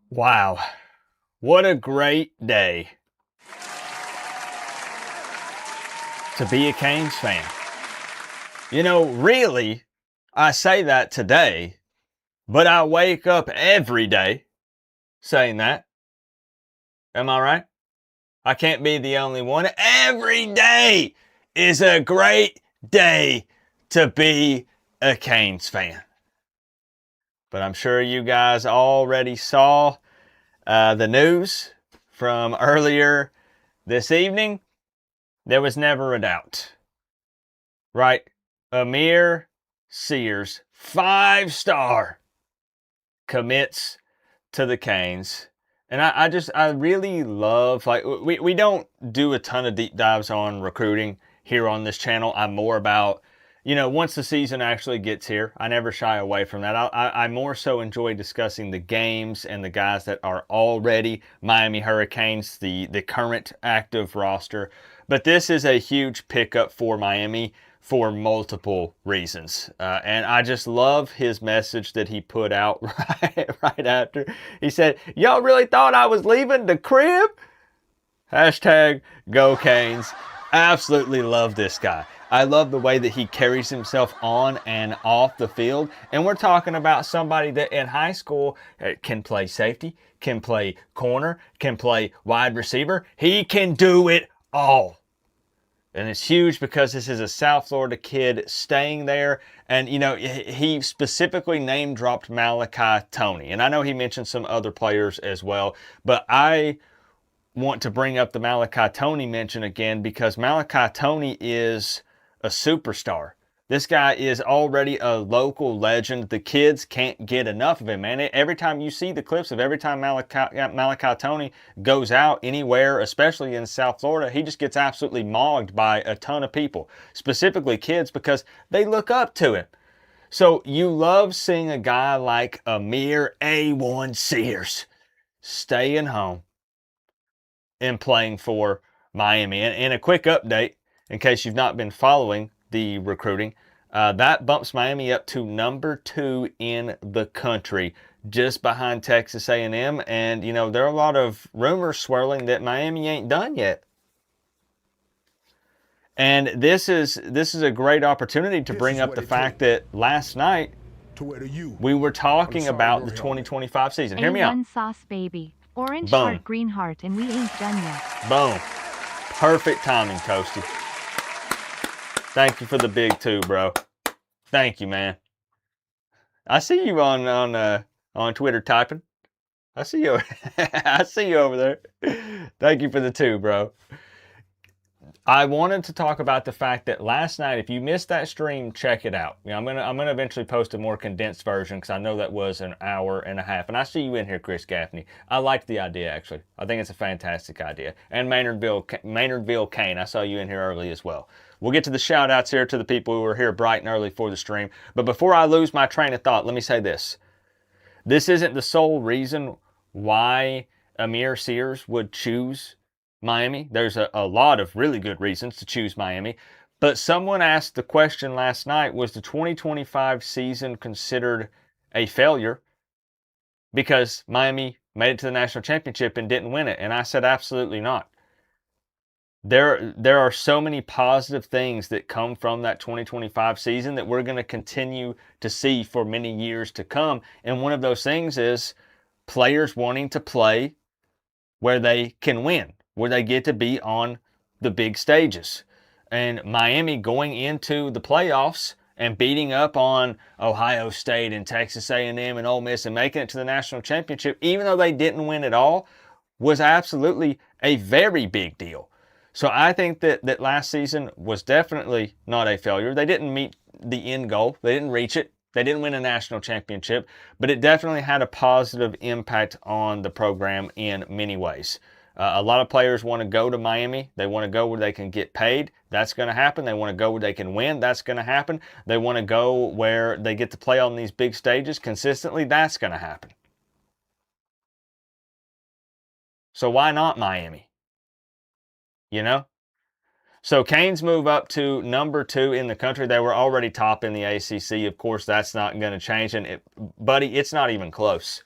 Wow, what a great day to be a Canes fan. You know, really, I say that today, but I wake up every day saying that. Am I right? I can't be the only one. Every day is a great day to be a Canes fan. But I'm sure you guys already saw the news from earlier this evening. There was never a doubt, right? Amir Sears, 5-star, commits to the Canes. And I really love, like, we don't do a ton of deep dives on recruiting here on this channel. I'm more about, once the season actually gets here, I never shy away from that. I more so enjoy discussing the games and the guys that are already Miami Hurricanes, the current active roster. But this is a huge pickup for Miami for multiple reasons. And I just love his message that he put out right after. He said, y'all really thought I was leaving the crib? Hashtag Go Canes. Absolutely love this guy. I love the way that he carries himself on and off the field. And we're talking about somebody that in high school can play safety, can play corner, can play wide receiver. He can do it all. And it's huge because this is a South Florida kid staying there. And, he specifically name dropped Malachi Tony. And I know he mentioned some other players as well. But I want to bring up the Malachi Tony mention again because Malachi Tony is a superstar. This guy is already a local legend. The kids can't get enough of him, man. Every time you see the clips of every time Malachi Tony goes out anywhere, especially in South Florida, he just gets absolutely mogged by a ton of people, specifically kids, because they look up to him. So you love seeing a guy like Amir A1 Sears staying home and playing for Miami. And a quick update, in case you've not been following the recruiting, that bumps Miami up to number 2 in the country, just behind Texas A&M. And, there are a lot of rumors swirling that Miami ain't done yet. And this is a great opportunity to bring up the fact that last night we were talking about the 2025 season. Hear me out. A1 sauce, baby. Orange Boom. heart, green heart, and we ain't done yet. Boom. Perfect timing, Toasty. Thank you for the big 2, bro. Thank you, man. I see you on Twitter typing. I see you. I see you over there. Thank you for the 2, bro. I wanted to talk about the fact that last night, if you missed that stream, check it out. I'm gonna eventually post a more condensed version because I know that was an hour and a half. And I see you in here, Chris Gaffney. I like the idea, actually. I think it's a fantastic idea. And Maynardville Kane, I saw you in here early as well. We'll get to the shout outs here to the people who were here bright and early for the stream. But before I lose my train of thought, let me say this. This isn't the sole reason why Amir Sears would choose Miami. There's a lot of really good reasons to choose Miami. But someone asked the question last night, was the 2025 season considered a failure because Miami made it to the national championship and didn't win it? And I said, absolutely not. There are so many positive things that come from that 2025 season that we're going to continue to see for many years to come. And one of those things is players wanting to play where they can win, where they get to be on the big stages. And Miami going into the playoffs and beating up on Ohio State and Texas A&M and Ole Miss and making it to the national championship, even though they didn't win it all, was absolutely a very big deal. So I think that last season was definitely not a failure. They didn't meet the end goal. They didn't reach it. They didn't win a national championship, but it definitely had a positive impact on the program in many ways. A lot of players want to go to Miami. They want to go where they can get paid. That's going to happen. They want to go where they can win. That's going to happen. They want to go where they get to play on these big stages consistently. That's going to happen. So why not Miami? So Canes move up to number 2 in the country. They were already top in the ACC. Of course, that's not going to change. And buddy, it's not even close.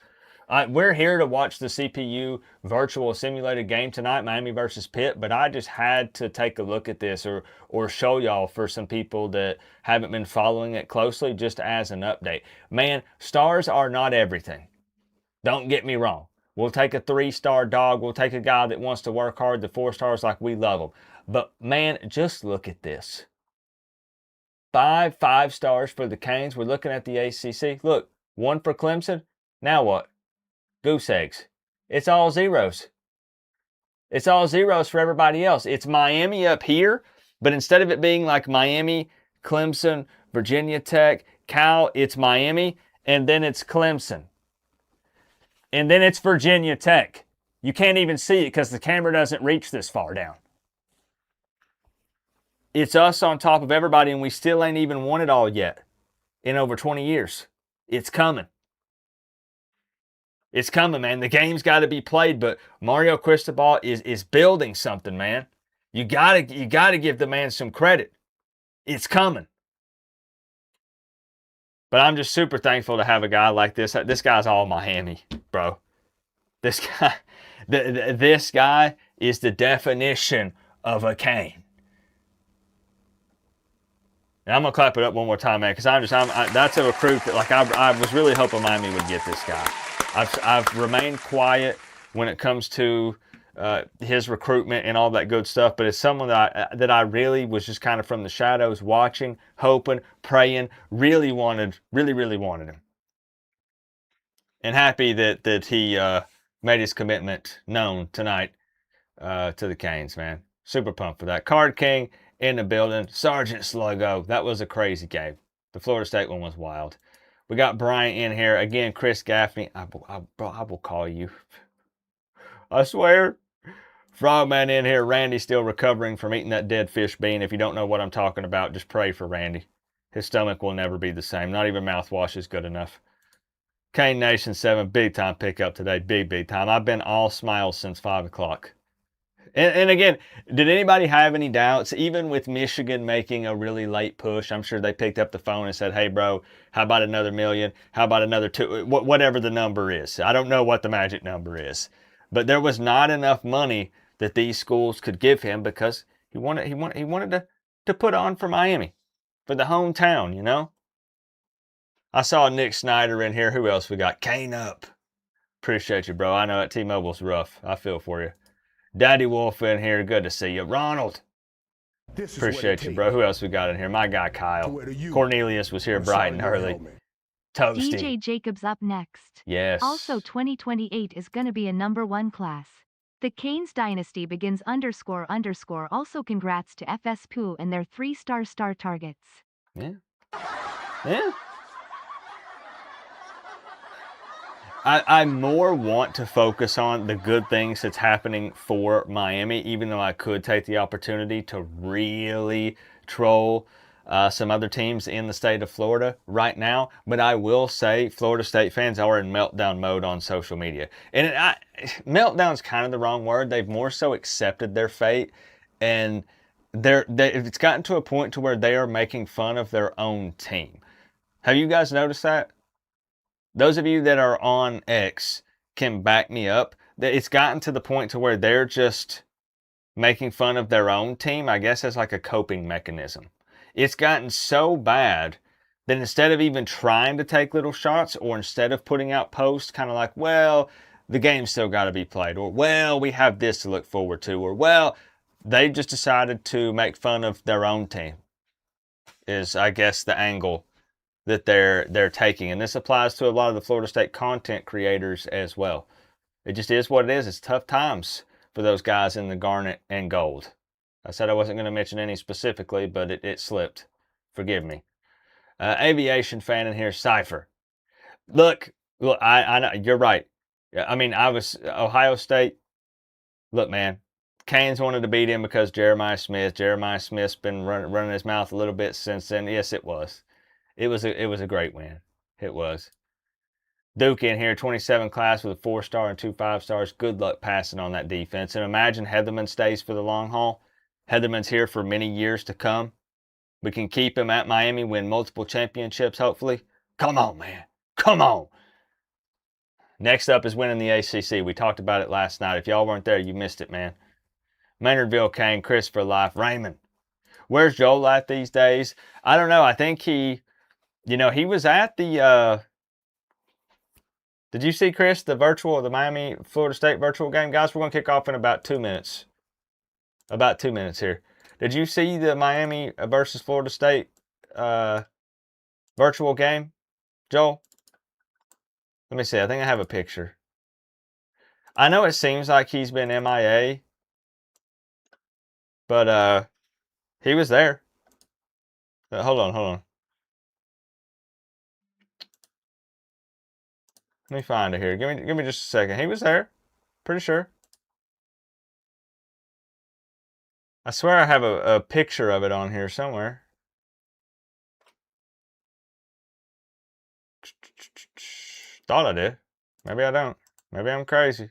We're here to watch the CPU virtual simulated game tonight, Miami versus Pitt, but I just had to take a look at this or show y'all for some people that haven't been following it closely, just as an update. Man, stars are not everything. Don't get me wrong. We'll take a 3-star dog. We'll take a guy that wants to work hard, the 4 stars, like we love them. But man, just look at this. 5 stars for the Canes. We're looking at the ACC. Look, 1 for Clemson. Now what? Goose eggs. It's all zeros. It's all zeros for everybody else. It's Miami up here, but instead of it being like Miami, Clemson, Virginia Tech, Cal, it's Miami, and then it's Clemson. And then it's Virginia Tech. You can't even see it because the camera doesn't reach this far down. It's us on top of everybody, and we still ain't even won it all yet in over 20 years. It's coming. It's coming, man. The game's got to be played, but Mario Cristobal is building something, man. You gotta give the man some credit. It's coming. But I'm just super thankful to have a guy like this. This guy's all Miami, bro. This guy is the definition of a Cane. And I'm gonna clap it up one more time, man, because that's a recruit that, like, I was really hoping Miami would get this guy. I've remained quiet when it comes to his recruitment and all that good stuff, but it's someone that I really was just kind of from the shadows watching, hoping, praying, really wanted him, and happy that he made his commitment known tonight to the Canes, man. Super pumped for that. Card King in the building. Sergeant Sluggo. That was a crazy game. The Florida State one was wild. We got Bryant in here. Again, Chris Gaffney. I will call you. I swear. Frogman in here. Randy still recovering from eating that dead fish bean. If you don't know what I'm talking about, just pray for Randy. His stomach will never be the same. Not even mouthwash is good enough. Cane Nation 7. Big time pickup today. Big time. I've been all smiles since 5 o'clock. And again, did anybody have any doubts? Even with Michigan making a really late push, I'm sure they picked up the phone and said, hey, bro, how about another million? How about another 2? Whatever the number is. I don't know what the magic number is. But there was not enough money that these schools could give him because he wanted to put on for Miami, for the hometown, you know? I saw Nick Snyder in here. Who else we got? Cane up. Appreciate you, bro. I know that T-Mobile's rough. I feel for you. Daddy Wolf in here. Good to see you. Ronald. Appreciate you, bro. Who else we got in here? My guy, Kyle. Cornelius was here bright and early. Toasty. DJ Jacobs up next. Yes. Also, 2028 is going to be a #1 class. The Canes dynasty begins __. Also, congrats to FS Pooh and their 3-star targets. Yeah. Yeah. I more want to focus on the good things that's happening for Miami, even though I could take the opportunity to really troll some other teams in the state of Florida right now. But I will say Florida State fans are in meltdown mode on social media. And meltdown's kind of the wrong word. They've more so accepted their fate. And it's gotten to a point to where they are making fun of their own team. Have you guys noticed that? Those of you that are on X can back me up. It's gotten to the point to where they're just making fun of their own team, I guess, as like a coping mechanism. It's gotten so bad that instead of even trying to take little shots, or instead of putting out posts kind of like, well, the game's still got to be played, or, well, we have this to look forward to, or, well, they just decided to make fun of their own team, is, I guess, the angle that they're taking. And this applies to a lot of the Florida State content creators as well. It just is what it is. It's tough times for those guys in the garnet and gold. I said I wasn't going to mention any specifically, but it slipped. Forgive me. Aviation fan in here, Cypher. Look, I know, you're right. I mean, I was Ohio State. Look, man, Canes wanted to beat him because Jeremiah Smith's been running his mouth a little bit since then. Yes, it was. It was a great win. It was. Duke in here, 27 class with a 4-star and 2 5-stars. Good luck passing on that defense. And imagine Heatherman stays for the long haul. Heatherman's here for many years to come. We can keep him at Miami, win multiple championships, hopefully. Come on, man. Come on. Next up is winning the ACC. We talked about it last night. If y'all weren't there, you missed it, man. Maryville Kane, Chris for life. Raymond. Where's Joel at these days? I don't know. I think he was at the, did you see, Chris, the Miami-Florida State virtual game? Guys, we're going to kick off in about 2 minutes. About 2 minutes here. Did you see the Miami versus Florida State virtual game, Joel? Let me see. I think I have a picture. I know it seems like he's been MIA, but he was there. Hold on. Let me find it here. Give me just a second. He was there. Pretty sure. I swear I have a picture of it on here somewhere. Thought I did. Maybe I don't. Maybe I'm crazy.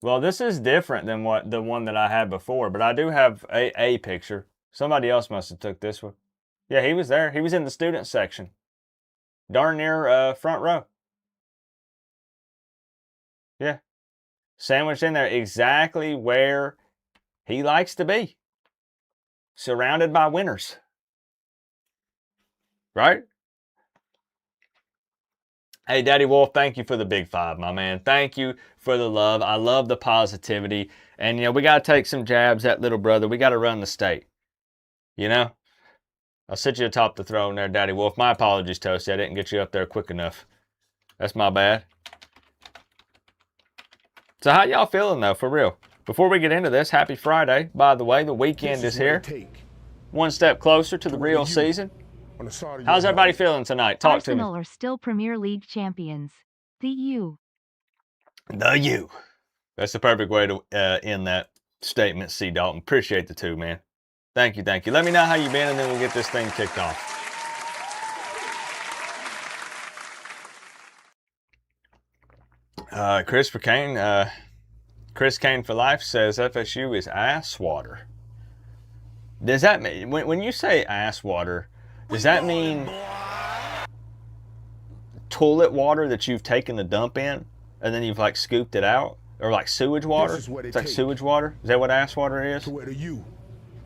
Well, this is different than the one that I had before, but I do have a picture. Somebody else must have took this one. Yeah, he was there. He was in the student section. Darn near front row. Yeah. Sandwiched in there exactly where he likes to be. Surrounded by winners. Right? Hey, Daddy Wolf, thank you for the big 5, my man. Thank you for the love. I love the positivity. And, we got to take some jabs at little brother. We got to run the state. I'll sit you atop the throne there, Daddy Wolf. My apologies, Toasty. I didn't get you up there quick enough. That's my bad. So how y'all feeling, though, for real? Before we get into this, happy Friday. By the way, the weekend is here. One step closer to the real season. How's everybody feeling tonight? Talk to me. Arsenal are still Premier League champions. The U. The U. That's the perfect way to end that statement, C. Dalton. Appreciate the 2, man. Thank you. Let me know how you been, and then we'll get this thing kicked off. Chris Kane for life says FSU is ass water. Does that mean, when you say ass water, does that mean toilet water that you've taken the dump in and then you've like scooped it out? Or like sewage water? It's like sewage water? Is that what ass water is? To wear the U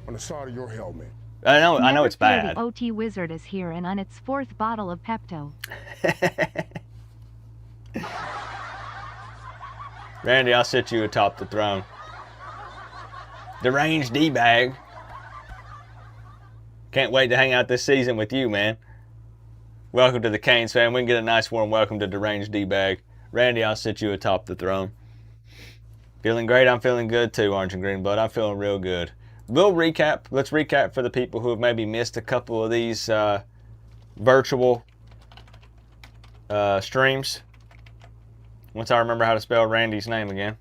on the side of your helmet. I know it's bad. The OT Wizard is here and on its 4th bottle of Pepto. Randy, I'll sit you atop the throne. Deranged D-bag. Can't wait to hang out this season with you, man. Welcome to the Canes fan. We can get a nice warm welcome to Deranged D-bag. Randy, I'll sit you atop the throne. Feeling great. I'm feeling good too, Orange and Green Blood. I'm feeling real good. We'll recap. Let's recap for the people who have maybe missed a couple of these virtual streams. Once I remember how to spell Randy's name again.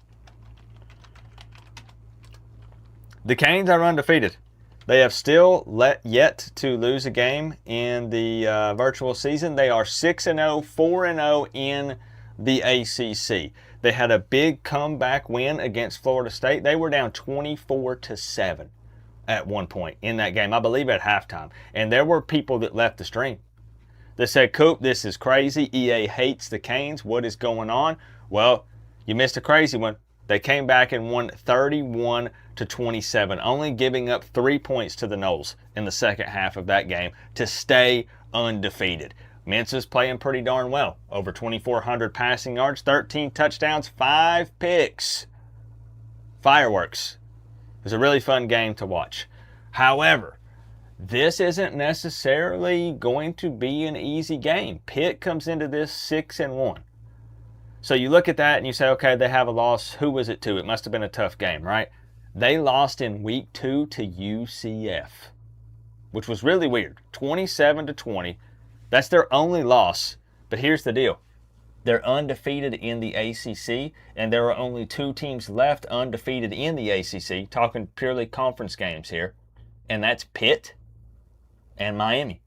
The Canes are undefeated. They have still yet to lose a game in the virtual season. They are 6-0, 4-0 in the ACC. They had a big comeback win against Florida State. They were down 24-7 at one point in that game, I believe at halftime. And there were people that left the stream that said, Coop, this is crazy. EA hates the Canes. What is going on? Well, you missed a crazy one. They came back and won 31-27, only giving up 3 points to the Noles in the second half of that game to stay undefeated. Mensa's playing pretty darn well. Over 2,400 passing yards, 13 touchdowns, 5 picks. Fireworks. It was a really fun game to watch. However, this isn't necessarily going to be an easy game. Pitt comes into this 6-1. So you look at that and you say, okay, they have a loss. Who was it to? It must have been a tough game, right? They lost in week 2 to UCF, which was really weird. 27-20. That's their only loss. But here's the deal. They're undefeated in the ACC, and there are only 2 teams left undefeated in the ACC, talking purely conference games here, and that's Pitt and Miami.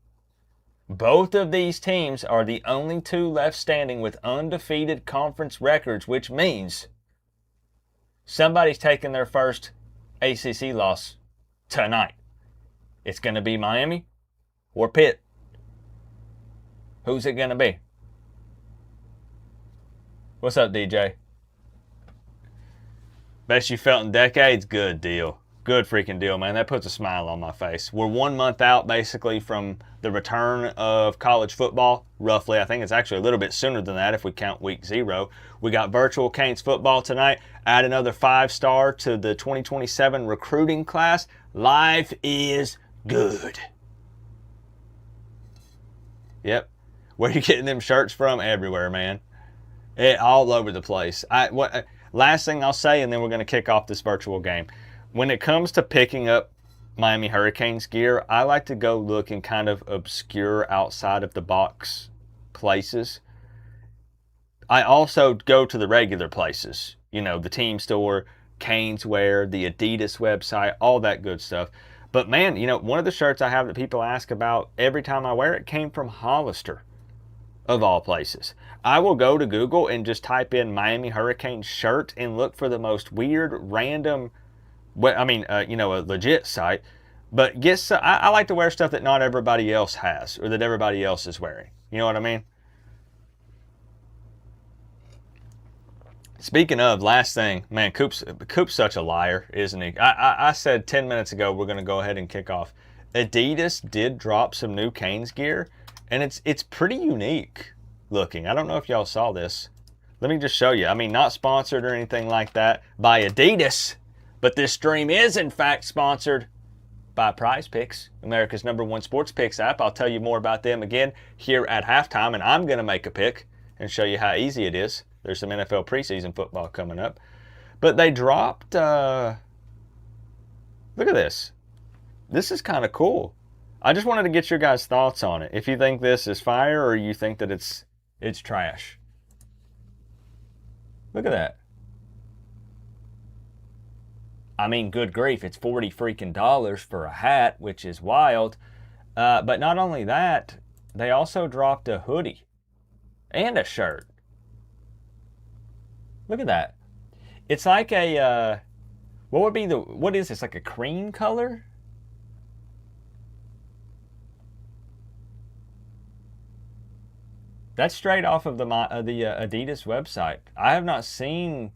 Both of these teams are the only 2 left standing with undefeated conference records, which means somebody's taking their first ACC loss tonight. It's going to be Miami or Pitt? Who's it going to be? What's up, DJ? Best you felt in decades? Good deal. Good freaking deal, man. That puts a smile on my face. We're 1 month out, basically, from the return of college football, roughly. I think it's actually a little bit sooner than that if we count week 0. We got virtual Canes football tonight. Add another 5-star to the 2027 recruiting class. Life is good. Yep. Where are you getting them shirts from? Everywhere, man. All over the place. Last thing I'll say, and then we're going to kick off this virtual game. When it comes to picking up Miami Hurricanes gear, I like to go look in kind of obscure, outside of the box places. I also go to the regular places, you know, the team store, Canes wear, the Adidas website, all that good stuff. But man, you know, one of the shirts I have that people ask about every time I wear it came from Hollister, of all places. I will go to Google and just type in Miami Hurricanes shirt and look for the most weird, random, you know, a legit site. But I like to wear stuff that not everybody else has or that everybody else is wearing. You know what I mean? Speaking of, last thing, man, Coop's such a liar, isn't he? I said 10 minutes ago we're going to go ahead and kick off. Adidas did drop some new Canes gear, and it's pretty unique looking. I don't know if y'all saw this. Let me just show you. I mean, not sponsored or anything like that by Adidas, but this stream is in fact sponsored by Prize Picks, America's #1 sports picks app. I'll tell you more about them again here at halftime, and I'm going to make a pick and show you how easy it is. There's some NFL preseason football coming up. But they dropped, look at this. This is kind of cool. I just wanted to get your guys' thoughts on it. If you think this is fire or you think that it's trash. Look at that. I mean, good grief, it's $40 freaking for a hat, which is wild. But not only that, they also dropped a hoodie and a shirt. Look at that. It's like a, what is this, like a cream color? That's straight off of the Adidas website. I have not seen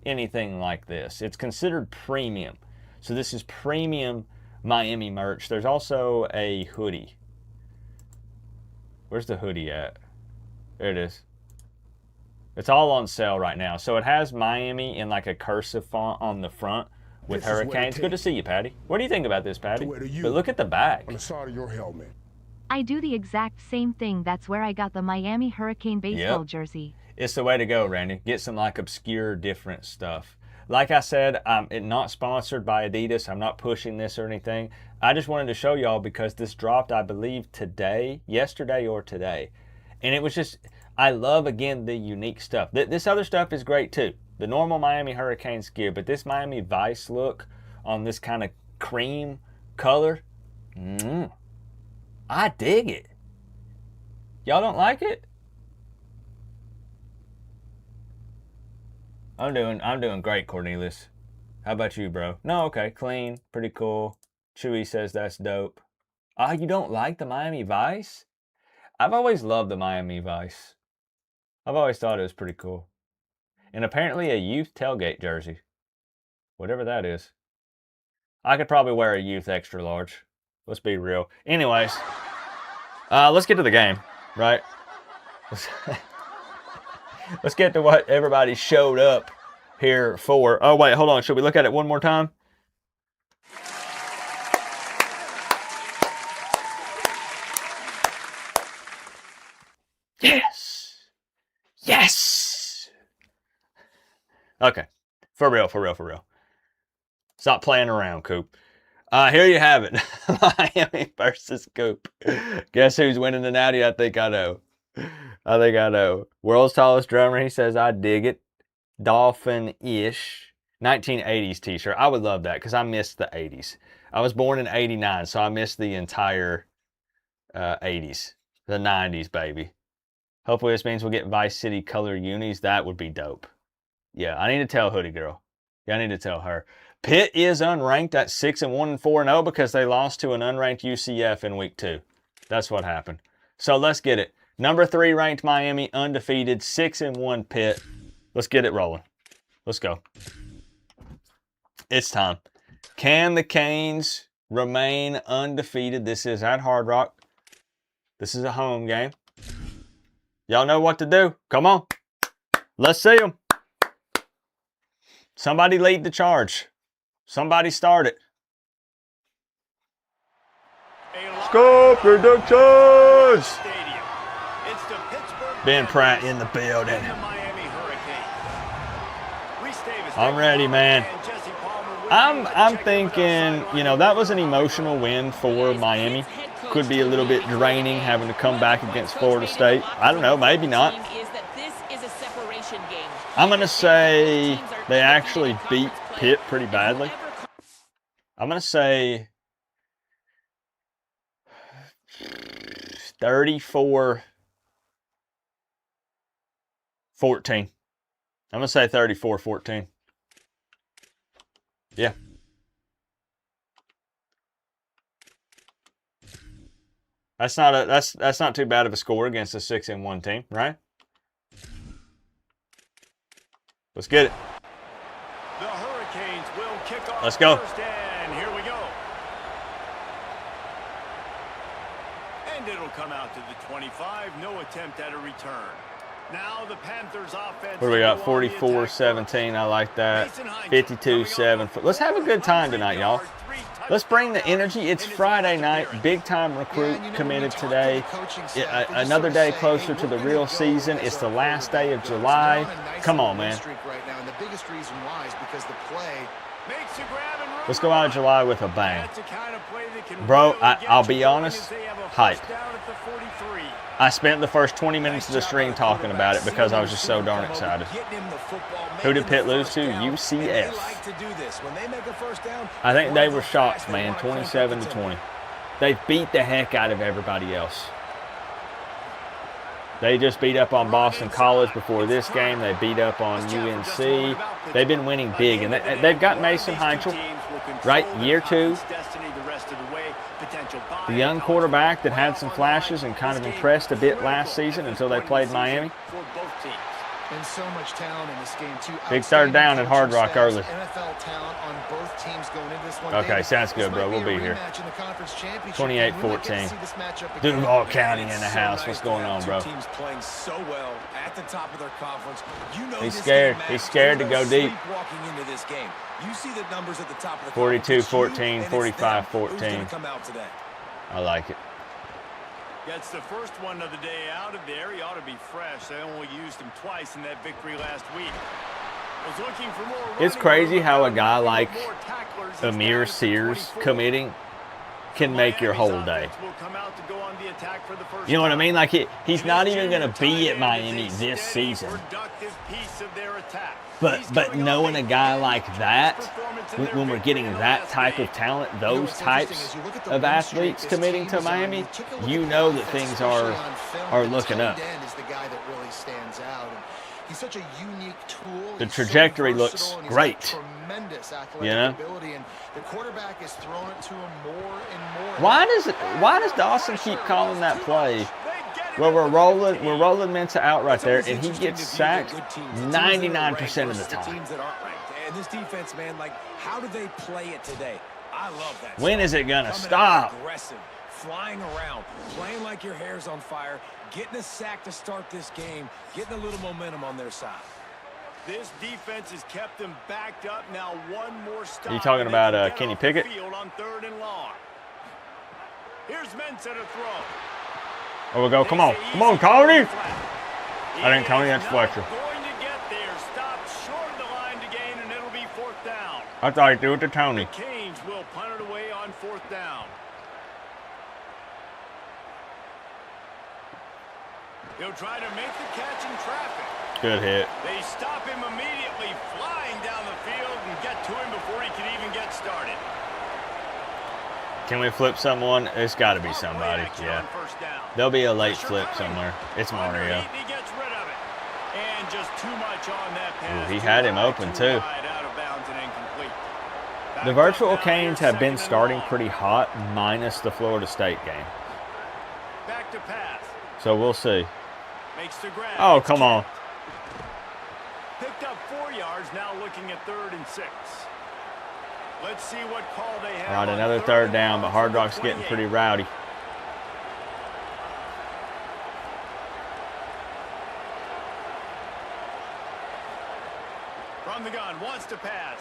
anything like this. It's considered premium. So this is premium Miami merch. There's also a hoodie. Where's the hoodie at? There it is. It's all on sale right now. So it has Miami in like a cursive font on the front with Hurricanes. Good to see you, Patty. What do you think about this, Patty? But look at the back. On the side of your helmet. I do the exact same thing. That's where I got the Miami Hurricane baseball jersey. It's the way to go, Randy. Get some like obscure, different stuff. Like I said, I'm not sponsored by Adidas. I'm not pushing this or anything. I just wanted to show y'all because this dropped, I believe, yesterday or today. And it was just, I love, again, the unique stuff. This other stuff is great, too. The normal Miami Hurricanes gear, but this Miami Vice look on this kind of cream color, I dig it. Y'all don't like it? I'm doing great, Cornelius. How about you, bro? No, okay, clean, pretty cool. Chewy says that's dope. Ah, you don't like the Miami Vice? I've always loved the Miami Vice. I've always thought it was pretty cool. And apparently a youth tailgate jersey. Whatever that is. I could probably wear a youth extra large. Let's be real. Anyways, let's get to the game, right? Let's get to what everybody showed up here for. Oh, wait, hold on. Should we look at it one more time? Yes! Yes! Okay. For real. Stop playing around, Coop. Here you have it. Miami versus Coop. Guess who's winning the natty? I think I know. World's tallest drummer, he says, I dig it. Dolphin-ish. 1980s t-shirt. I would love that because I missed the 80s. I was born in 89, so I missed the entire 80s. The 90s, baby. Hopefully this means we'll get Vice City color unis. That would be dope. Yeah, I need to tell Hoodie Girl. Yeah, I need to tell her. Pitt is unranked at 6-1 and 4-0 because they lost to an unranked UCF in week 2. That's what happened. So let's get it. Number 3 ranked Miami, undefeated, 6-1 Pitt. Let's get it rolling. Let's go. It's time. Can the Canes remain undefeated? This is at Hard Rock. This is a home game. Y'all know what to do. Come on. Let's see them. Somebody lead the charge. Somebody start it. Score Productions! Ben Pratt in the building. I'm ready, man. I'm thinking, you know, that was an emotional win for Miami. Could be a little bit draining having to come back against Florida State. I don't know, maybe not. I'm going to say they actually beat Pitt pretty badly. I'm going to say 34-14. I'm going to say 34-14. Yeah. That's not too bad of a score against a 6-1 team, right? Let's get it. The Hurricanes will kick off. Let's go. First, and here we go. And it'll come out to the 25. No attempt at a return. Now the Panthers offense. What do we got? 44-17. I like that. 52-7. Let's have a good time tonight, y'all. Let's bring the energy. It's Friday night. Big time recruit committed today. Another day closer to the real season. It's the last day of July. Come on, man. Let's go out of July with a bang. Bro, I'll be honest, hype. I spent the first 20 minutes of the stream talking about it because I was just so darn excited. Who did Pitt lose to? UCF. I think they were shocked, man, 27-20. They beat the heck out of everybody else. They just beat up on Boston College before this game. They beat up on UNC. They've been winning big, and they've got Mason Heinchel, right? Year 2. The young quarterback that had some flashes and kind of impressed a bit last season until they played Miami. And so much talent in this game too. Big third down at Hard Rock early. NFL talent on both teams going into this one. Okay, sounds good, bro. We'll be here. 28-14. Duval County in the house. What's going on, bro? Teams playing so well at the top of their conference. You know he's scared. He's scared to go deep. Walking into this game. You see the numbers at the top of the 42-14, 45-14. I like it. That's the first one of the day out of there. He ought to be fresh. They only used him twice in that victory last week. Was looking for more. It's crazy how a guy like Amir Sears committing can make your whole day. You know what I mean? Like he's not even going to be at Miami this season. But knowing a guy like that, when we're getting that type of talent, those types of athletes committing to Miami, you know that things are looking up. He's such a unique tool. The trajectory looks great. You know? The quarterback is throwing it to him more and more. Why does Dawson keep calling that play? Well, we're rolling Mensah out right there, and he gets sacked 99% of the time. And this defense, man, like, how do they play it today? I love that. When is it gonna stop? Aggressive, flying around, playing like your hair's on fire, getting a sack to start this game, getting a little momentum on their side. This defense has kept them backed up. Now one more stop. Are you talking about Kenny Pickett? On 3rd and long. Here's Mensah to throw. Oh, we go. Come on, Tony. I didn't Tony. That's Fletcher. Going to get there. Stop short of the line to gain, and it'll be 4th down. I thought he'd do it to Tony. The Canes will punt it away on 4th down. He'll try to make the catch in traffic. Good hit. They stop him immediately, flying down the field and get to him before he can even get started. Can we flip someone? It's got to be somebody. Yeah. There'll be a late flip somewhere. It's Mario. He gets rid of it. And just too much on that pass. Ooh, he had him open too. The virtual Canes have been starting pretty hot, minus the Florida State game. back to pass. So we'll see. Makes the grab. Oh, It's come on. picked up 4 yards, now looking at 3rd and 6. Let's see what call they have. All right, on another 3rd third and down, but long Hard from the Rock's getting 28. pretty rowdy. From the gun, wants to pass.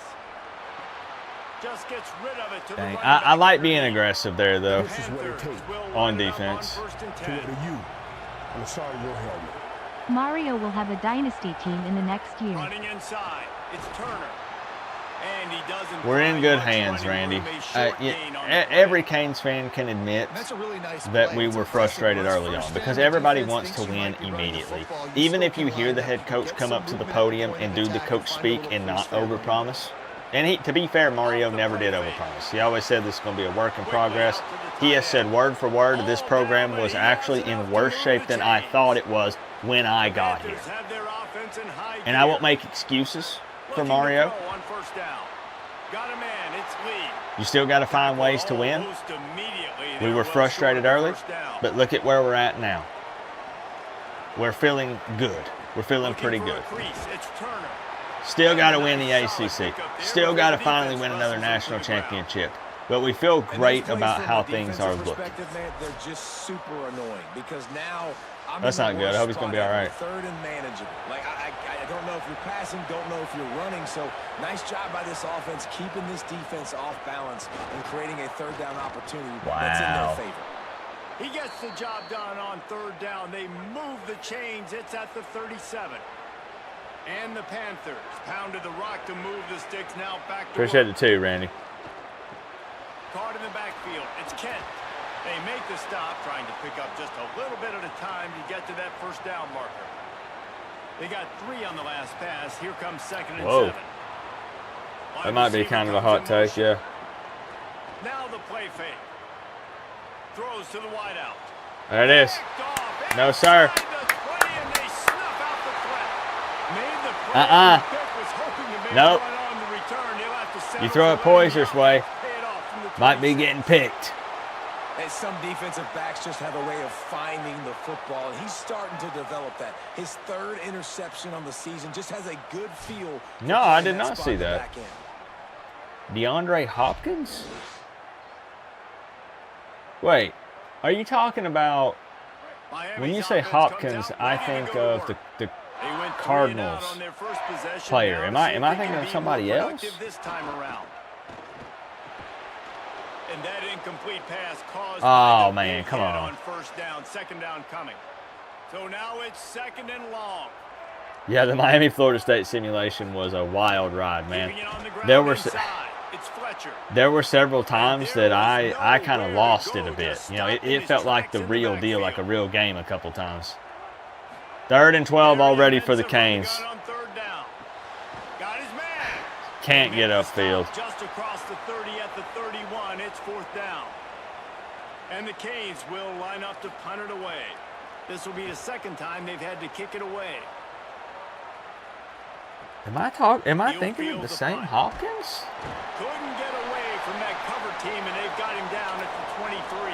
Just gets rid of it to Dang. the I like being aggressive there, though, This is what it takes. on defense. To you on the side of your helmet. Mario will have a dynasty team in the next year. Running inside, it's Turner. And he doesn't. We're in find good much hands, running Randy. room, a short gain on the play. Every Canes fan can admit That's a really nice that play. we It's were impressive. frustrated Once early first on down, because the everybody defense wants to thinks you win might be running the immediately. football. You Even still if you can hear line the up head and coach get come some up to the movement at the podium point and of do the attack coach and find a speak little and not free space. overpromise. And he, to be fair, Mario never did overpromise. He always said this is going to be a work in progress. He has said word for word this program was actually in worse shape than I thought it was when I got here. Panthers have their offense in high And I gear. won't make excuses for Looking to Mario. throw on first down. Got a man, it's Lee. You still got to find ways to win. Almost immediately, We they're were well frustrated short of early, first down. but look at where we're at now. We're feeling good. We're feeling Looking pretty for a good. crease, it's Turner. Still got to win the ACC. Still got to finally win another national championship. But we feel great about how things are looking. Man, they're just super annoying because now I'm That's in the not good. I worst hope he's gonna be spot all ever. right. 3rd and manageable. Like I don't know if you're passing, don't know if you're running. So nice job by this offense keeping this defense off balance and creating a 3rd down opportunity that's in Wow. their favor. He gets the job done on 3rd down. They move the chains. It's at the 37. And the Panthers pounded the rock to move the sticks. Now back to Appreciate work. it too, Randy. Caught in the backfield. It's Kent. They make the stop, trying to pick up just a little bit at a time to get to that first down marker. They got 3 on the last pass. Here comes 2nd and Whoa. 7. That might be kind of a hot take, yeah. Now the play fake. Throws to the wideout. There it is. Picked off No, sir. inside the 20, and they snuff out the threat. Made the play. Uh-uh. Pitt was hoping to make Nope. one on the return. They'll have to settle You throw it for letting Poyser's the way, offense pay it off from the might be 26. getting picked. And some defensive backs just have a way of finding the football, and he's starting to develop that. His 3rd interception on the season just has a good feel. for No, I playing did not spot see in the that. back end. DeAndre Hopkins? Wait, are you talking about, Miami's when you say offense comes Hopkins, out I ready to think go to of work. the They went 3 and out Cardinals on their first possession. player. Now Am to I see if thinking they can of be somebody more else? productive this time around. And that incomplete pass caused Oh, the man, big come hit on. first down, 2nd down coming. So now it's 2nd and long. Yeah, the Miami-Florida State simulation was a wild ride, man. Keeping it on the ground There were inside. It's Fletcher. There were several times that I kind of lost it a bit. You know, it felt like the real deal, like a real game a couple times. 3rd and 12 already for the Canes. Gun on 3rd down. Got his man. Can't get upfield. Just across the 30 at the 31. It's 4th down. And the Canes will line up to punt it away. This will be the 2nd time they've had to kick it away. Am I thinking of the same Hopkins? Couldn't get away from that cover team, and they've got him down at the 23.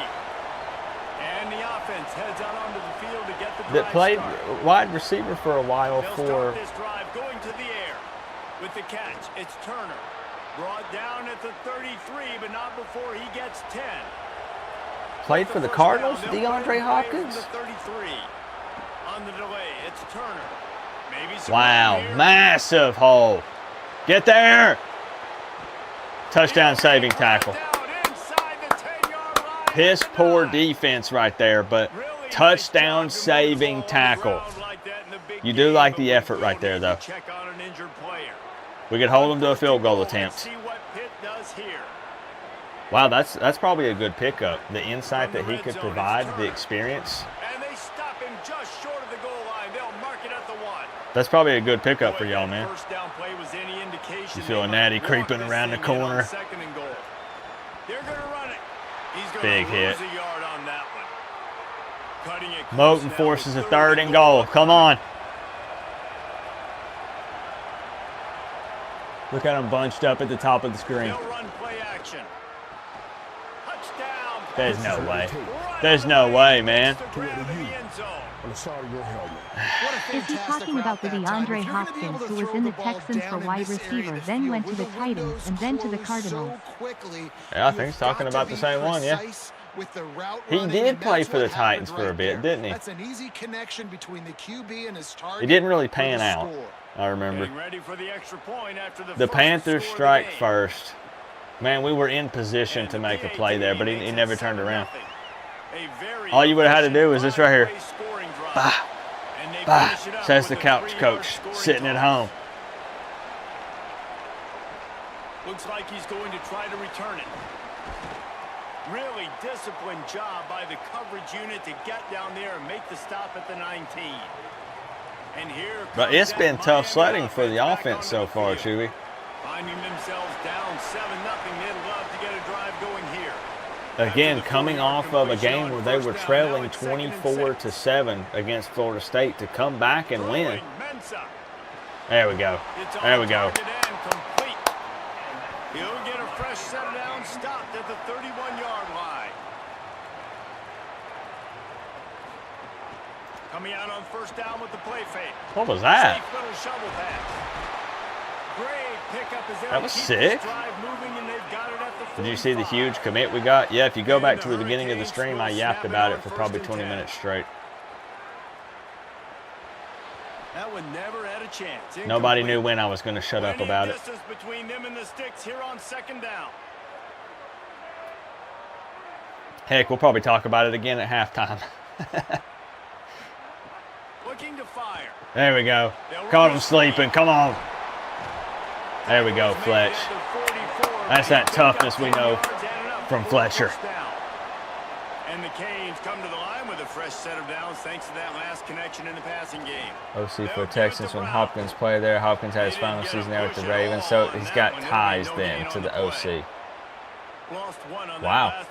And the offense heads out onto the field to get the drive That played started. wide receiver for a while They'll for. start this drive going to the air. With the catch, it's Turner. Brought down at the 33, but not before he gets 10. Played for the First Cardinals, down, they'll DeAndre play Hopkins? from the 33. On the delay, it's Turner. Maybe some Wow, room here. massive hole. Get there. Touchdown saving tackle. Down inside the 10-yard line. Piss At the poor 9. defense right there, but Really nice touchdown job to move the saving ball on the tackle. ground like that in the big You do game, like but the we effort will right there, need to though. check on an injured player. We could hold them to a field goal Let's attempt. see what Pitt does here. Wow, that's probably a good pickup. The insight From the that he red could zone, provide, it's the Turner. experience. And they stop him just short of the goal line. They'll mark it at the 1. That's probably a good pickup for Boy, y'all, that man. First down play was any indication. You they feel a might natty walk creeping this around the thing in on corner. 2nd and goal. They're going to run it. He's going Big to hit. lose a yard on that one. Cutting it close Moten now forces a with 3rd and goal. Come on. Look at them bunched up at the top of the screen. They'll run play action. Touchdown. There's no way. Right There's no way, man. Toward you. On the side of your helmet. Is he talking about the DeAndre Hopkins who was in the Texans for wide receiver, then went to the Titans, and then to the Cardinals? Yeah, I think he's talking about the same one, yeah. He did play for the Titans for a bit, didn't he? That's an easy connection between the QB and his target. He didn't really pan out, I remember. The Panthers strike first. Man, we were in position to make a play there, but he never turned around. All you would have had to do was this right here. Bah, bah, says the couch coach, sitting at home. Looks like he's going to try to return it. Really disciplined job by the coverage unit to get down there and make the stop at the 19. And here, but it's been tough sledding for the offense so far, Chewy. Finding themselves down 7-0, they'd love to get a drive going here. Again, coming off of a game where they were trailing 24-7 against Florida State to come back and win. There we go. There we go. He'll get a fresh set down, stopped at the 31-yard line. Coming out on first down with the play fake. What was that? Safe little shovel pass. Great pickup as that was sick. Did you see the huge commit we got? Yeah, if you go back to the beginning of the stream, I yapped about it for probably 20 minutes straight. That one never had a chance. Nobody knew when I was going to shut up about it. Between them and the sticks here on second down. Heck, we'll probably talk about it again at halftime. Looking to fire. There we go. Caught him sleeping. Come on. There we go, Fletch. That's that toughness we know from Fletcher. And the Canes come to the line with a fresh set of downs thanks to that last connection in the passing game. OC for Texans when Hopkins played there. Hopkins had his final season there with the Ravens, so he's got ties then to the OC. Wow.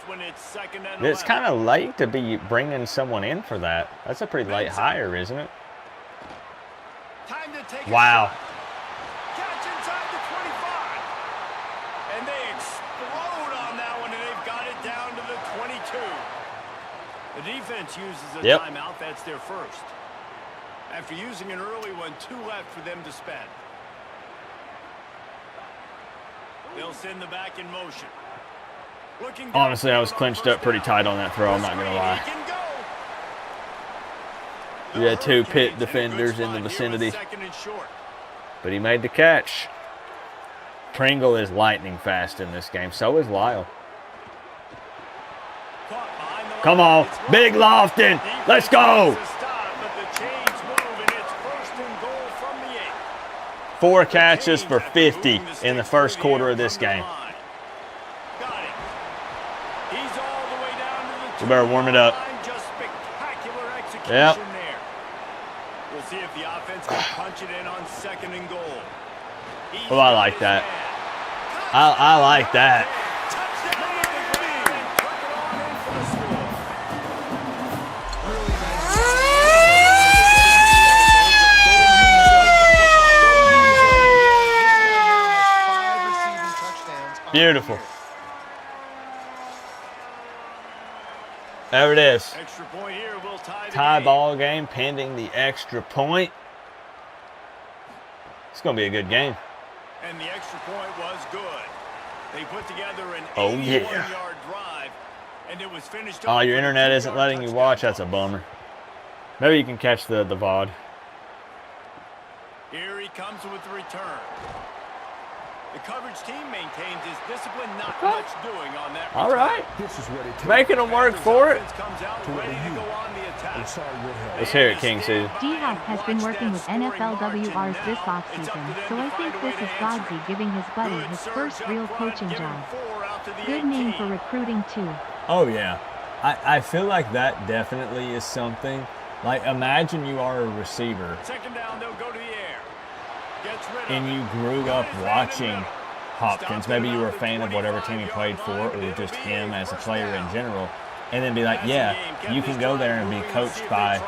It's kind of late to be bringing someone in for that. That's a pretty late hire, isn't it? Wow. Catch inside the 25. And they explode on that one, and they've got it down to the 22. The defense uses a timeout. That's their first. After using an early one, 2 left for them to spend. They'll send the back in motion. Honestly, I was clinched up pretty tight on that throw, I'm not going to lie. We had 2 Pitt defenders in the vicinity, but he made the catch. Pringle is lightning fast in this game. So is Lyle. Come on, Big Lofton. Let's go. 4 catches for 50 in the first quarter of this game. We better warm it up. Yep. We'll see if the offense can punch it in on second and goal. Well, I like that. I like that. Beautiful. There it is. Extra point here will tie ball game pending the extra point. It's going to be a good game. And the extra point was good. They put together an 81-yard drive, and it was finished. Oh, your internet isn't letting you watch. That's a bummer. Maybe you can catch the VOD. Here he comes with the return. The coverage team maintains his discipline, not much doing on that return. All right. This is what it takes. Making them work for it. Let's hear it, King Season. D-Hop has been working with NFLWRs this offseason, so I think this is Godsey giving his buddy his first real coaching job. Good name for recruiting, too. Oh, yeah. I feel like that definitely is something. Like, imagine you are a receiver. Second down, they'll go to the air. And you grew up watching Hopkins. Maybe you were a fan of whatever team he played for, or just him as a player in general. And then be like, yeah, you can go there and be coached by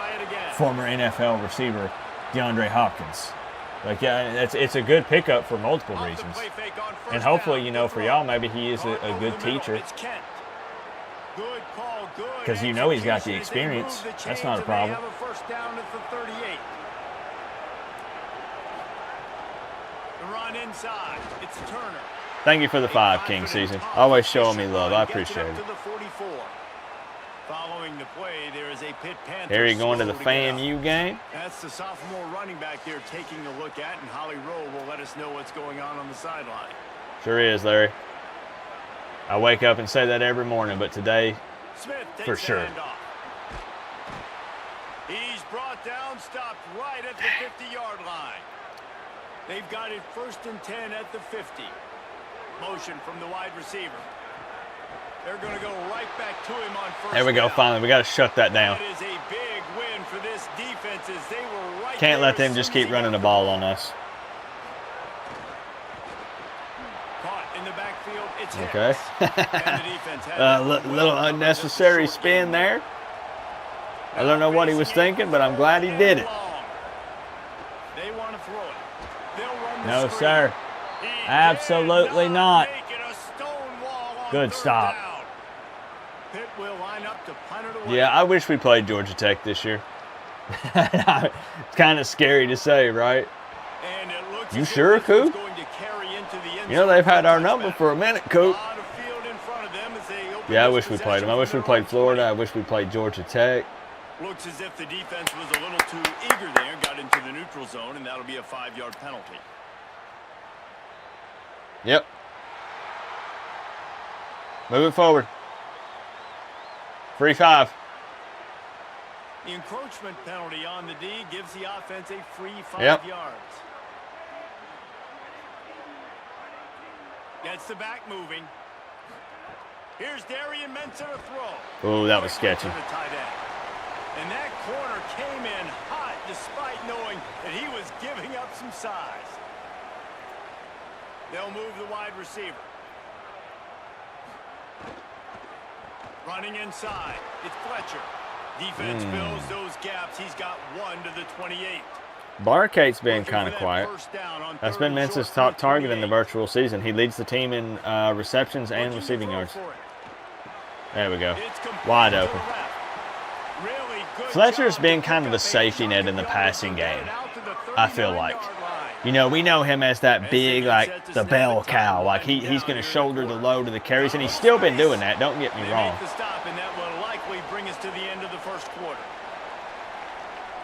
former NFL receiver DeAndre Hopkins. Like, yeah, it's a good pickup for multiple reasons. And hopefully, you know, for y'all, maybe he is a good teacher. Good call, because you know he's got the experience. That's not a problem. They have a first down at the 38. The run inside. It's Turner. Thank you for the 5, King Season. Always showing me love. I appreciate it. Following the play, there is a Pitt Panthers. Harry going to the FAMU game. That's the sophomore running back there taking a look at, and Holly Rowe will let us know what's going on the sideline. Sure is, Larry. I wake up and say that every morning, but today, Smith takes for sure. He's brought down, stopped right at the 50-yard line. They've got it 1st and 10 at the 50. Motion from the wide receiver. They're going to go right back to him on first. There we go, down. finally. We got to shut that down. That is a big win for this defense as they were right. Can't let there them just as keep soon as running he the got ball on us. Caught in the backfield. It's Okay. and the defense had Little unnecessary spin there. I don't know what he was thinking, but I'm glad he did it. They want to throw it. They'll run the No, screen. sir. He Absolutely did not. make it a stone wall on Good third stop. down. Pitt will line up to punt it away. Yeah, I wish we played Georgia Tech this year. It's kind of scary to say, right? And it looks You as if sure, this one's Coop? going to carry into the end You know, zone they've had for our a number touchback. for a minute, Coop. Lot of field in front of them as they open Yeah, I this wish we played them. I possession wish we from played their own Florida. 20. I wish we played Georgia Tech. Looks as if the defense was a little too eager there, got into the neutral zone, and that'll be a 5-yard penalty. Yep. Moving forward. Free 5. The encroachment penalty on the D gives the offense a free 5 Yep. yards. Gets the back moving. Here's Darian Mensah to throw. Oh, that was sketchy. To the tight end. And that corner came in hot despite knowing that he was giving up some size. They'll move the wide receiver. Running inside. It's Fletcher. Defense fills those gaps. He's got 1 to the 28. Barcate's been Looking kind for of that quiet. first down on That's 3rd been and short Mensah's from top the target in the 28. virtual season. He leads the team in receptions and Looking to receiving throw yards. for it. There we go. It's complete Wide to the open. left. Really good Fletcher's job been to kind of pick the up a safety net shot in the to passing get game, it out to the I feel like. 39-yard line. You know, we know him as that big, like, the bell cow. Like, he's going to shoulder the load of the carries, and he's still been doing that. Don't get me They wrong. make the stop, and that will likely bring us to the end of the first quarter.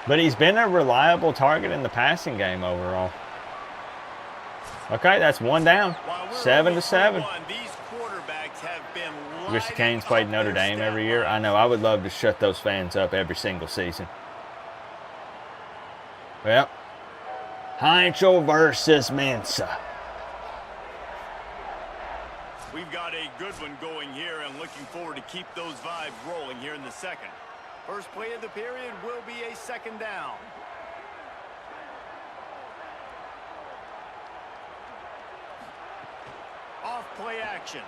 But he's been a reliable target in the passing game overall. Okay, that's 1 down. While we're 7 to only 7. 3-1, these quarterbacks have been Wish the lighting Canes up played Notre their Dame stat every year. lines. I know. I would love to shut those fans up every single season. Well, Heinzel versus Mensah. We've got a good one going here and looking forward to keep those vibes rolling here in the second. First play of the period will be a 2nd down. Off play action.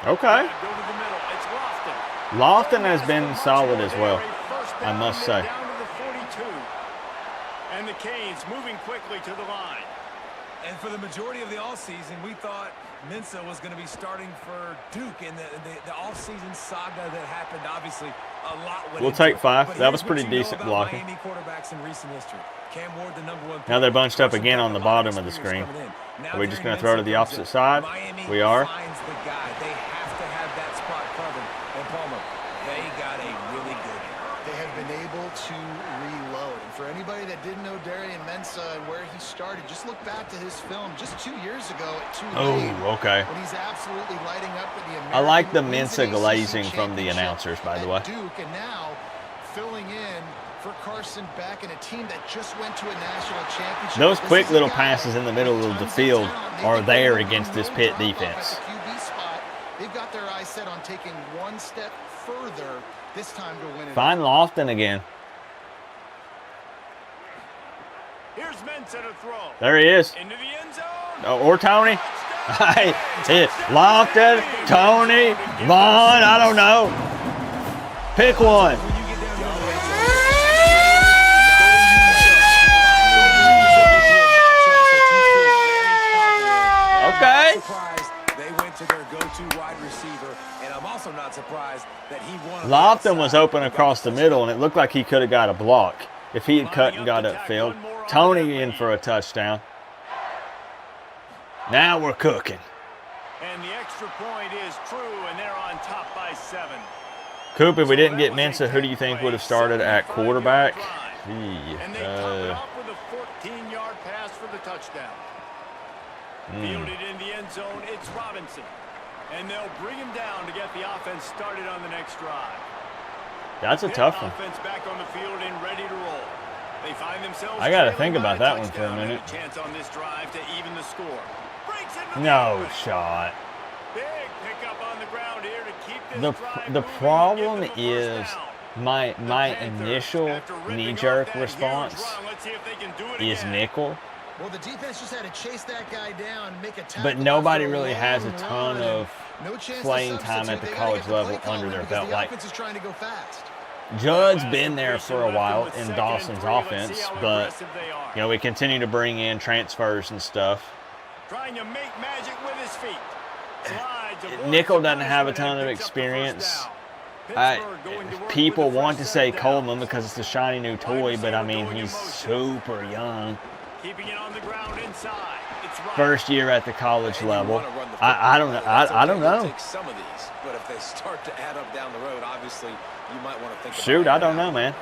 Okay. Go to the middle. It's Lofton. Lofton has been solid as well, I must say. Down to the 42. And the Canes moving quickly to the line. And for the majority of the offseason, we thought Mensah was going to be starting for Duke in the offseason saga that happened, obviously, a lot. We'll take 5. But That was here's what pretty you know decent about blocking. Miami quarterbacks in recent history. Cam Ward, the #1 pick. Now they're bunched up Carson again on Palmer, the bottom of the experience screen. coming in. Now Are we just Darian going to throw to Mensah the comes opposite in. side? Miami We are. finds the guy. They have to have that spot covered. And Palmer, they got a really good one. They have been able to reload. And for anybody that didn't know Darian Mensah and where he started, just look back to his film just 2 years ago at Tulane. Oh, okay. When he's absolutely lighting up with the American I like the Women's Mensah ACC glazing from the Championship announcers, by the at way. Duke, and now filling in for Carson Beck and a team that just went to a national championship. Those This quick is a little guy passes in the middle of the with tons field talent. They are think there they're against this no Pitt drop-off defense. at the QB spot. They've got their eyes set on taking one step further this time to win it. Find Lofton again. Here's Mensah to throw. There he is. Into the end zone. Oh, or Tony. Hey, Lofton, Tony, Vaughn, I don't know. Pick one. Okay. They went to their go-to wide receiver, and I'm also also not surprised that he won. Lofton was open across the middle, and it looked like he could have got a block if he had cut and got upfield. Tony in for a touchdown. Now we're cooking. And the extra point is true, and they're on top by 7. Coop, if we didn't get Mensa, who do you think would have started at quarterback? And they top it off with a 14-yard pass for the touchdown. Fielded in the end zone, it's Robinson. And they'll bring him down to get the offense started on the next drive. That's a tough one. Offense back on the field and ready to roll. They find themselves. I got to think about that one for a minute. Chance on this drive to even the score. No shot. Big pickup on the ground here to keep this The problem is my initial knee-jerk response is nickel. Well, the defense just had to chase that guy down, make a tackle. But nobody really has a ton of playing time at the college level under their belt. Like, Judd's been there for a while in Dawson's offense, but you know, we continue to bring in transfers and stuff. Trying to make magic with his feet. Nickel doesn't have a ton of experience. People want to say Coleman because it's a shiny new toy, but I mean, he's super young. Keeping it on the ground inside. First year at the college level. I don't know. I don't know. Take some of these, but if they start to add up down the road, obviously you might want to think. Shoot, I don't know, man.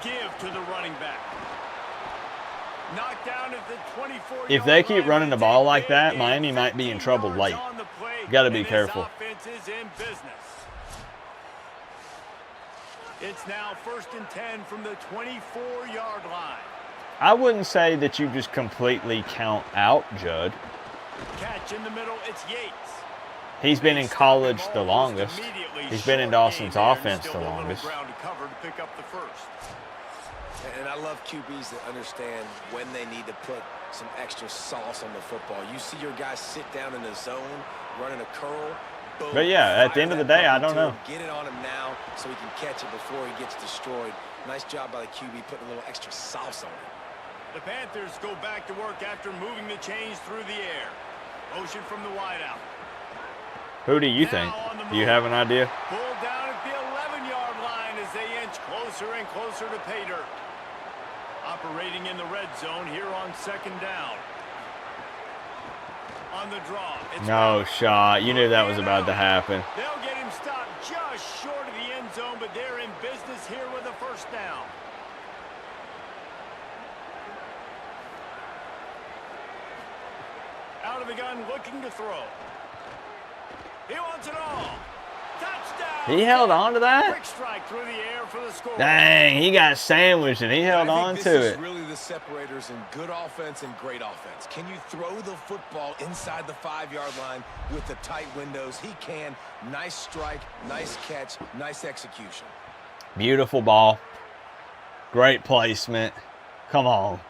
Give to the running back. Knocked down at the 24. If they keep running the ball like that, Miami might be in trouble late. Got to be careful. Offense is in business. It's now 1st and 10 from the 24-yard line. I wouldn't say that you just completely count out Judd. Catch in the middle, it's Yates. He's been in college the longest. He's been in Dawson's offense the longest. And I love QBs that understand when they need to put some extra sauce on the football. You see your guys sit down in the zone, running a curl. Boom, but yeah, at the end of the day, I don't know. Get it on him now so he can catch it before he gets destroyed. Nice job by the QB putting a little extra sauce on it. The Panthers go back to work after moving the chains through the air. Motion from the wideout. Who do you think? Do you have an idea? Pulled down at the 11-yard line as they inch closer and closer to pay dirt. Operating in the red zone here on 2nd down. On the draw. No shot. You knew that was about to happen. They'll get him stopped just short of the end zone, but they're in business here with a 1st down. Out of the gun, looking to throw. He wants it all. Touchdown. He held on to that? Quick strike through the air for the score. Dang, he got sandwiched and he held on to it. This is really the separators in good offense and great offense. Can you throw the football inside the 5-yard line with the tight windows? He can. Nice strike, nice catch, nice execution. Beautiful ball. Great placement. Come on.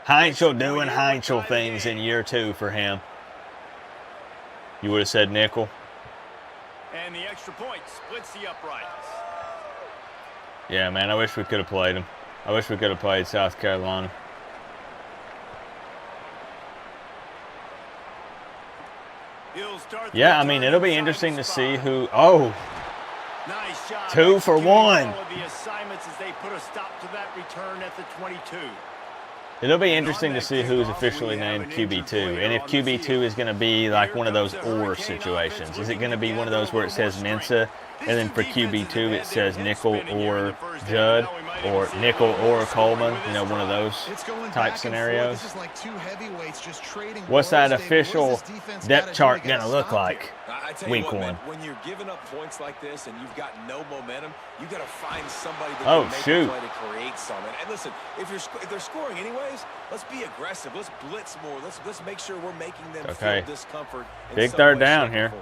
Heinzel doing Heinzel things in year 2 for him. You would have said nickel. And the extra point splits the uprights. Yeah, man, I wish we could have played him. I wish we could have played South Carolina. Yeah, I mean, it'll be interesting to see who... Oh! Nice job. 2 for 1. The assignments as they put a stop to that return at the 22. It'll be interesting to see who's officially named QB2. And if QB2 is going to be like one of those or situations. Is it going to be one of those where it says Mensa, and then for QB2 it says nickel or Judd, or nickel or Coleman, you know, one of those type scenarios? What's that official depth chart going to look like week 1? When you're giving up points like this and you've got no momentum, you got to find somebody that can make a play to create something. And listen, if they're scoring anyways, let's be aggressive. Let's blitz more. Let's make sure we're making them feel discomfort. Big 3rd down here.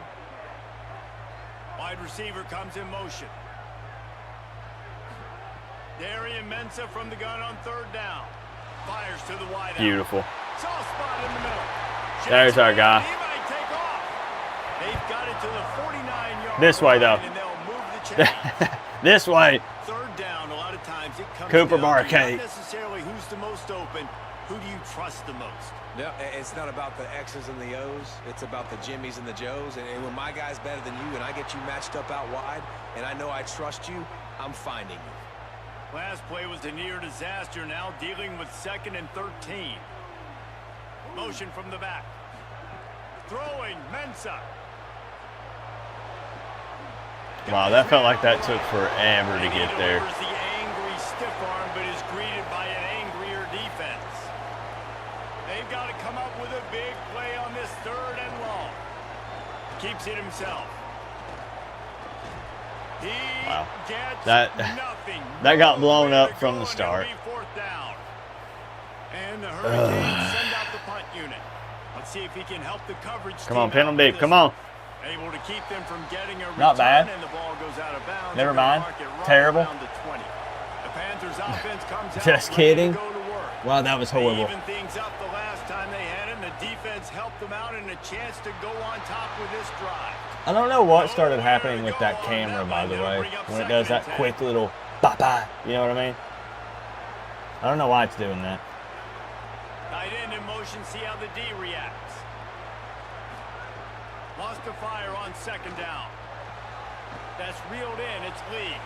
Wide receiver comes in motion. Darian Mensa from the gun on 3rd down. Fires to the wide. Beautiful. Soft spot in the middle. There's our guy. He might take off. They've got it to the 49-yard this way, though. and they'll move the chain. This way. 3rd down, a lot of times it comes Cooper down Barcade. not necessarily who's the most open, Who do you trust the most? No, it's not about the X's and the O's. It's about the Jimmys and the Joes. And when my guy's better than you and I get you matched up out wide and I know I trust you, I'm finding you. Last play was a near disaster, now dealing with 2nd and 13. Motion from the back. Throwing, Mensah. Wow, that felt like that took forever to get there. The angry stiff arm, but is greeted by an angrier defense. They've got to come up with a big play on this 3rd and long. Keeps it himself. He gets nothing. That got blown up from the start. And the Hurricanes send out the punt unit. Let's see if he can help the coverage. Come on, pin them deep. Come on. Able to keep them from getting a return. Not bad. And the ball goes out of bounds. Never mind. Right Terrible. The Panthers offense comes out Just kidding. ready to go to work. Wow, that was horrible. They even things up the last time they had it, and the defense helped them out and a chance to go on top with this drive. I don't know what started happening with that camera, by the way, when it does that quick little bye-bye. You know what I mean? I don't know why it's doing that. Tight end in motion, see how the D reacts. Lost to fire on 2nd down. That's reeled in, it's Lee.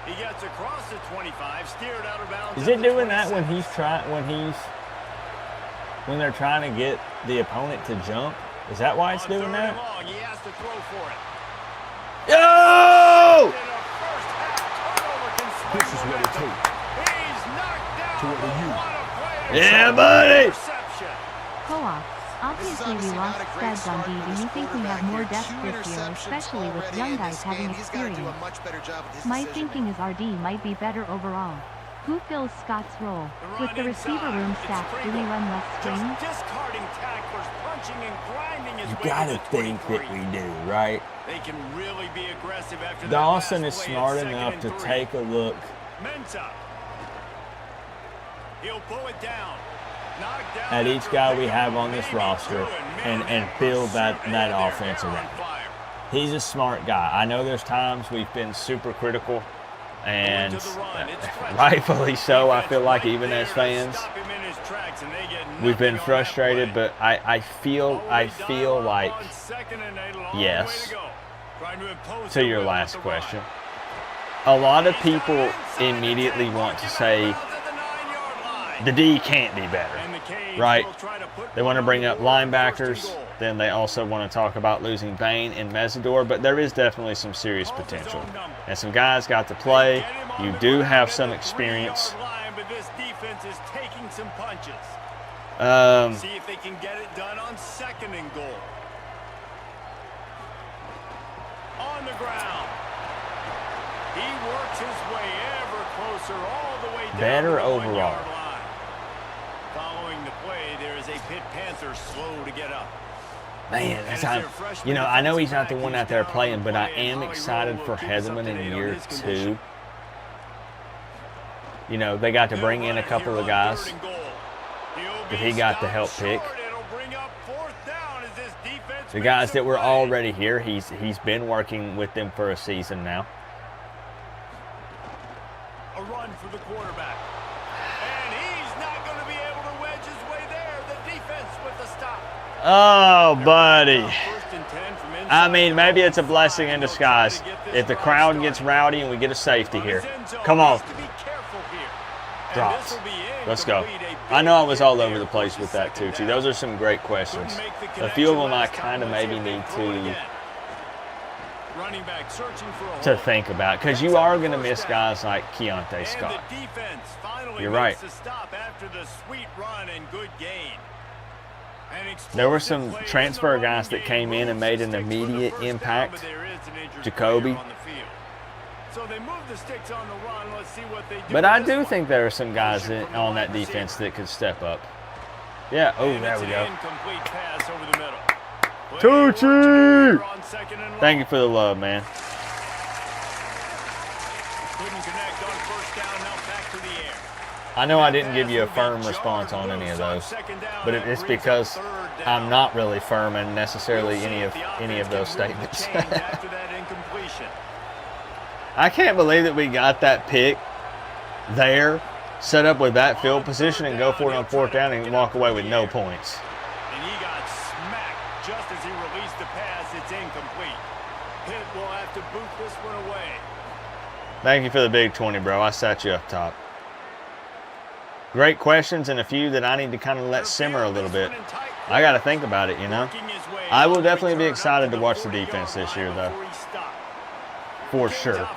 He gets across the 25, steered out of bounds. Is it doing that when they're trying to get the opponent to jump? Is that why it's doing that? He has to throw for it. Yo! This is what it takes. He's knocked down. To what you. Yeah, buddy. Co-op. Obviously we lost studs on D. Do you think we have more depth this year, especially with young guys having experience? My thinking is RD might be better overall. Who fills Scott's role? With the receiver room stacked, do we run less screens? Discarding tacklers, punching and grinding his You way gotta to think that 23. we do, right? They can really be aggressive after that Dawson last is play smart at 2nd enough and to 3. take a look Mensah. He'll pull it down. Knocked down at each after guy a we big have on maybe this roster through and build that offense Hair on around. fire. He's a smart guy. I know there's times we've been super critical, and rightfully so. I feel like even as fans, we've been frustrated, but I feel like, yes, to your last question, a lot of people immediately want to say the D can't be better, right? They want to bring up linebackers. Then they also want to talk about losing Bain and Mesidor, but there is definitely some serious potential. And some guys got to play. You do have some experience. But this defense is taking some punches. See if they can get it done on 2nd and goal. On the ground. He works his way ever closer all the way down Better to the 1 overall. yard line. Following the play, there is a Pitt Panther slow to get up. Man, I know he's not the one out there playing, but I am excited for Heatherman in year 2. You know, they got to bring in a couple of guys that he got to help pick. The guys that were already here, he's been working with them for a season now. A run for the quarterback. And he's not going to be able to wedge his way there. The defense with the stop. Oh, buddy. I mean, maybe it's a blessing in disguise if the crowd gets rowdy and we get a safety here. Come on. Drops. Let's go. I know I was all over the place with that, Tucci. Those are some great questions. A few of them I kind of maybe need to think about, because you are going to miss guys like Keontae Scott. You're right. There were some transfer guys that came in and made an immediate impact. Jacoby. But I do think there are some guys on that defense that could step up. Yeah, oh, there we go. Tucci! Thank you for the love, man. I know I didn't give you a firm response on any of those, but it's because I'm not really firm in necessarily any of those statements. I can't believe that we got that pick there set up with that field position and go for it on 4th down and walk away with no points. And he got smacked just as he released the pass. It's incomplete. Pitt will have to boot this one away. Thank you for the big 20, bro. I sat you up top. Great questions and a few that I need to kind of let simmer a little bit. I got to think about it, you know. I will definitely be excited to watch the defense this year, though. For sure.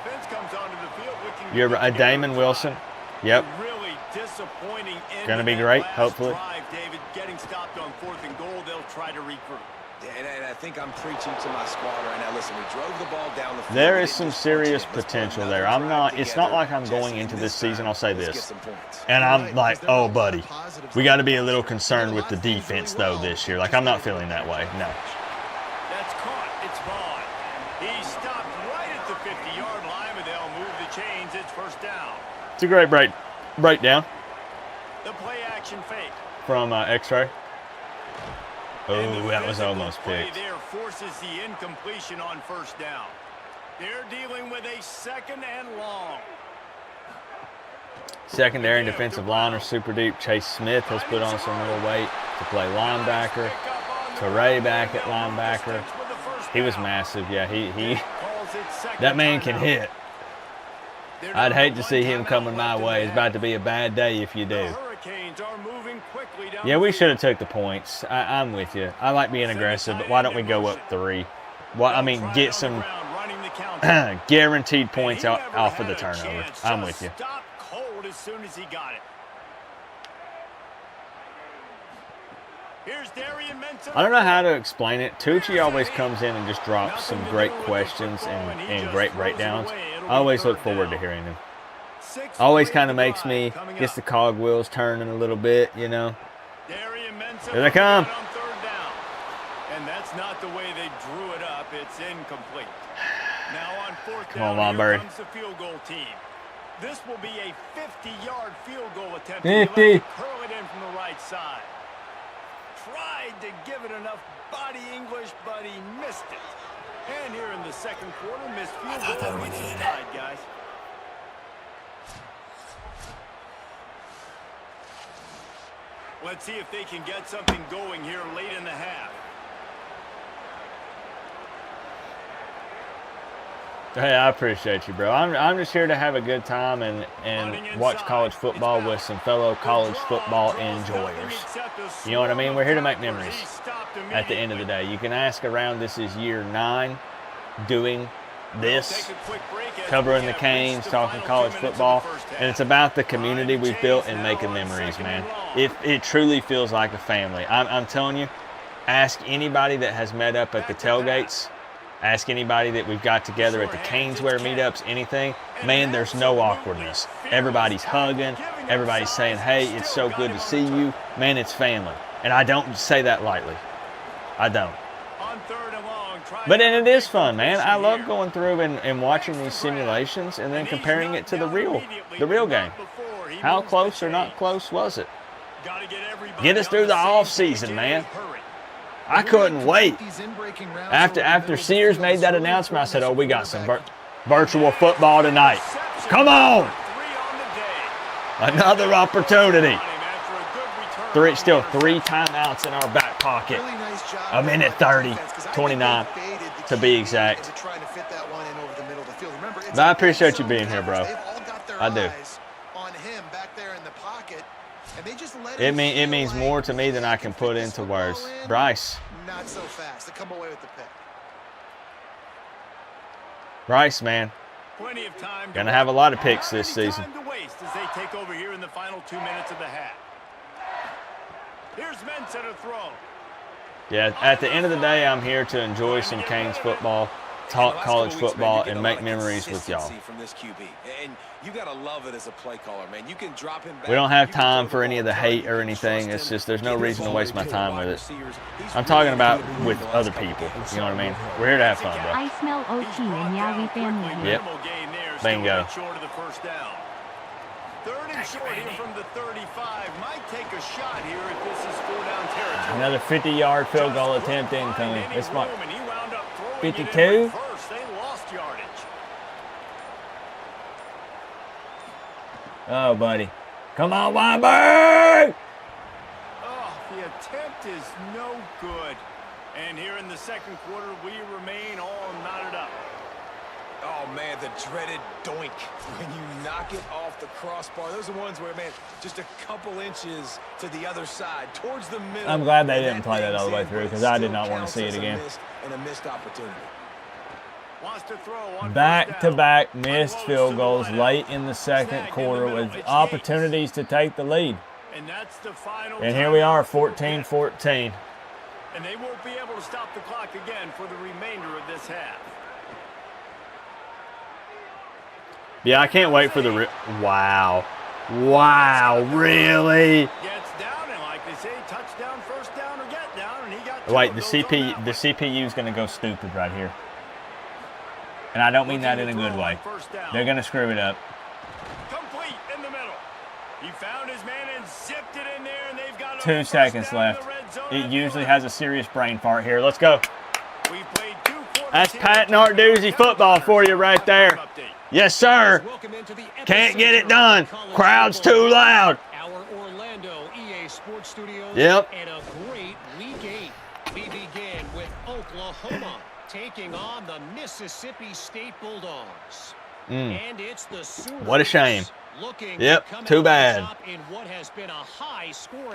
You're right. Damon Wilson. Yep. Going to be great, hopefully. David, getting stopped on 4th and goal, they'll try to regroup. And I think I'm preaching to my squad right now. Listen, we drove the ball down the field. There is some serious potential there. It's not like I'm going into this season, I'll say this. And I'm like, oh, buddy, we got to be a little concerned with the defense, though, this year. Like, I'm not feeling that way. No. That's caught. It's Vaughn. He stopped right at the 50-yard line, but they'll move the chains. It's 1st down. It's a great breakdown. The play action fake. From X-Ray. And Oh, that was almost play picked. there forces the incompletion on 1st down. They're dealing with a 2nd and long. Secondary and defensive line are super deep. Chase Smith has put on some real weight to play linebacker. Teray back at linebacker. He was massive. Yeah, he that man can hit. I'd hate to see him coming my way. It's about to be a bad day if you do. Yeah, we should have took the points. I'm with you. I like being aggressive, but why don't we go up 3? Well, I mean, get some guaranteed points off of the turnover. I'm with you. As soon as he got it. I don't know how to explain it. Tucci always comes in and just drops some great questions and great breakdowns. I always look forward to hearing them. Always kind of makes me, gets the cogwheels turning a little bit, you know. Here they come. And that's not the way they drew it up. It's incomplete. Now on 4th down, Come on, Murray. comes the field goal team. This will be a 50-yard field goal attempt. 50. Curl it in from the right side. Tried to give it enough body English, but he missed it. And here in the 2nd quarter, missed field goal reaches tied, guys. Let's see if they can get something going here late in the half. Hey, I appreciate you, bro. I'm just here to have a good time and watch college football with some fellow college football enjoyers. You know what I mean? We're here to make memories at the end of the day. You can ask around, this is year 9 doing this, covering the Canes, talking college football, and it's about the community we've built and making memories, man. It truly feels like a family. I'm telling you, ask anybody that has met up at the tailgates. Ask anybody that we've got together at the Caneswear meetups, anything. Man, there's no awkwardness. Everybody's hugging. Everybody's saying, hey, it's so good to see you. Man, it's family. And I don't say that lightly. I don't. But and it is fun, man. I love going through and watching these simulations and then comparing it to the real game. How close or not close was it? Get us through the off season, man. I couldn't wait. After Sears made that announcement, I said, oh, we got some virtual football tonight. Come on! Another opportunity. Still 3 timeouts in our back pocket. A minute 30, 29 to be exact. But I appreciate you being here, bro. I do. It means more to me than I can put into words. Bryce. Not so fast. They come away with the pick. Bryce, man. Plenty of time. Gonna have a lot of picks this season. Time to waste as they take over here in the final 2 minutes of the half. Here's Mensah to throw. Yeah, at the end of the day, I'm here to enjoy some Canes football, talk college football, and make memories with y'all. From this QB. And you gotta love it as a play caller, man. You can drop him back. We don't have time for any of the hate or anything. It's just there's no reason to waste my time with it. I'm talking about with other people. You know what I mean? We're here to have fun, bro. I smell OT and yeah, we family here. Yep. Bingo. Short of the 1st down. 3rd and short here from the 35. Might take a shot here if this is 4-down territory. Another 50-yard field goal attempt incoming. It's my 52. They lost yardage. Oh, buddy. Come on, Weinberg! Oh, the attempt is no good. And here in the second quarter, we remain all knotted up. Oh, man, the dreaded doink. When you knock it off the crossbar, those are ones where, man, just a couple inches to the other side, towards the middle. I'm glad they didn't play that all the way through because I did not want to see it again. And a missed opportunity. Back-to-back missed field goals late in the second quarter with opportunities to take the lead. And here we are, 14-14. And they won't be able to stop the clock again for the remainder of this half. Yeah, I can't wait for the wow. Wow, really? Gets down, and like they say, touchdown, first down, or get down, and he got wait, the CPU is going to go stupid right here. And I don't mean that in a good way. They're going to screw it up. Complete in the middle. He found his man and zipped it in there, and they've got 2 seconds left. It usually has a serious brain fart here. Let's go. That's Pat Narduzzi football for you right there. Yes, sir. Can't get it done. Crowd's too loud. Our Orlando EA Sports Studios. Yep. And a great Week 8. We begin with Oklahoma taking on the Mississippi State Bulldogs. And it's the Sooners. What a shame. Yep, too bad.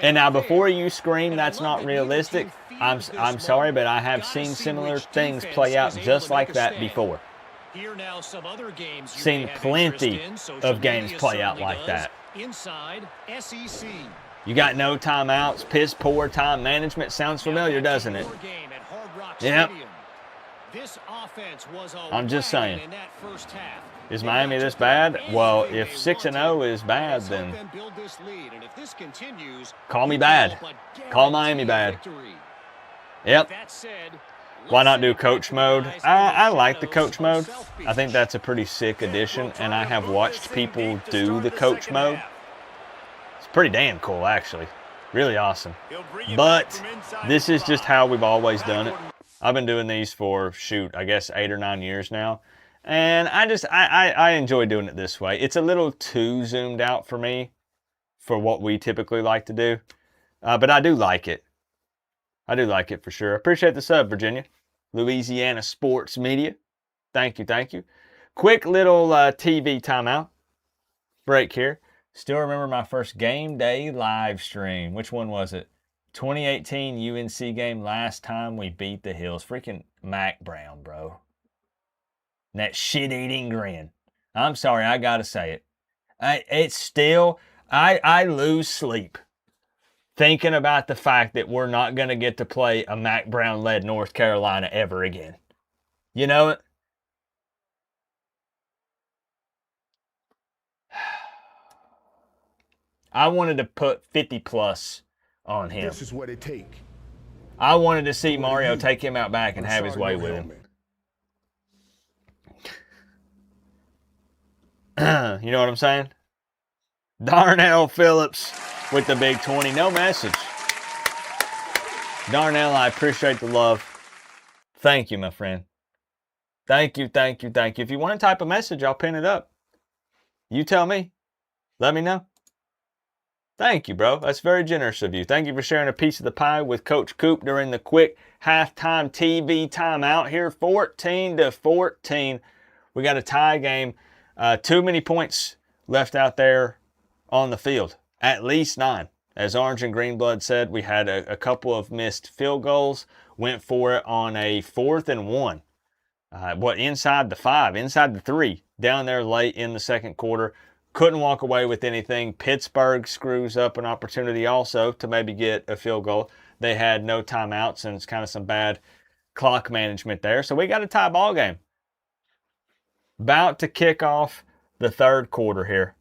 And now before you scream that's not realistic, I'm sorry, but I have seen similar things play out just like that before. Seen plenty of games play out like that. Inside SEC. You got no timeouts, piss poor time management. Sounds familiar, doesn't it? Yep. I'm just saying. Is Miami this bad? Well, if 6-0 is bad, then call me bad. Call Miami bad. Yep. Why not do coach mode? I like the coach mode. I think that's a pretty sick addition, and I have watched people do the coach mode. It's pretty damn cool, actually. Really awesome. But this is just how we've always done it. I've been doing these for, shoot, I guess 8 or 9 years now. And I enjoy doing it this way. It's a little too zoomed out for me for what we typically like to do. But I do like it. I do like it for sure. Appreciate the sub, Virginia. Louisiana Sports Media. Thank you, thank you. Quick little TV timeout. Break here. Still remember my first game day live stream. Which one was it? 2018 UNC game, last time we beat the Hills. Freaking Mac Brown, bro. And that shit-eating grin. I'm sorry, I gotta say it. I lose sleep thinking about the fact that we're not gonna get to play a Mac Brown-led North Carolina ever again. You know it? I wanted to put 50 plus on him. This is what it take. I wanted to see Mario take him out back and have his way with him. You know what I'm saying? Darnell Phillips with the big 20. No message. Darnell, I appreciate the love. Thank you, my friend. Thank you, thank you, thank you. If you want to type a message, I'll pin it up. You tell me. Let me know. Thank you, bro. That's very generous of you. Thank you for sharing a piece of the pie with Coach Coop during the quick halftime TV timeout here. 14-14. We got a tie game. Too many points left out there on the field. At least 9. As Orange and Greenblood said, we had a couple of missed field goals. Went for it on a 4th and 1. Inside the 5, inside the 3. Down there late in the second quarter. Couldn't walk away with anything. Pittsburgh screws up an opportunity also to maybe get a field goal. They had no timeouts, and it's kind of some bad clock management there. So we got a tie ball game. About to kick off the third quarter here.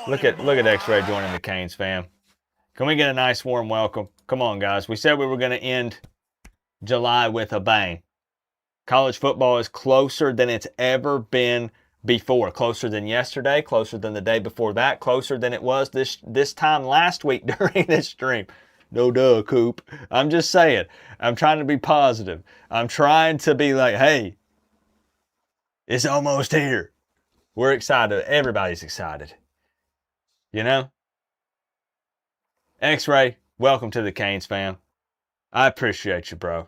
Look at X-Ray joining the Canes fam. Can we get a nice warm welcome? Come on, guys. We said we were going to end July with a bang. College football is closer than it's ever been before. Closer than yesterday, closer than the day before that, closer than it was this time last week during this stream. No duh, Coop. I'm just saying. I'm trying to be positive. I'm trying to be like, hey, it's almost here. We're excited. Everybody's excited. You know? X-Ray, welcome to the Canes fam. I appreciate you, bro.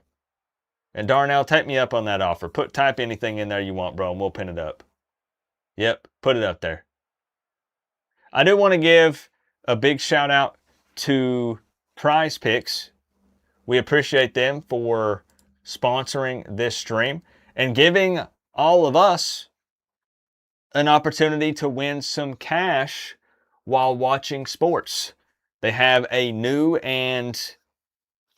And Darnell, take me up on that offer. Type anything in there you want, bro, and we'll pin it up. Yep, put it up there. I do want to give a big shout out to Prize Picks. We appreciate them for sponsoring this stream and giving all of us an opportunity to win some cash while watching sports. They have a new and,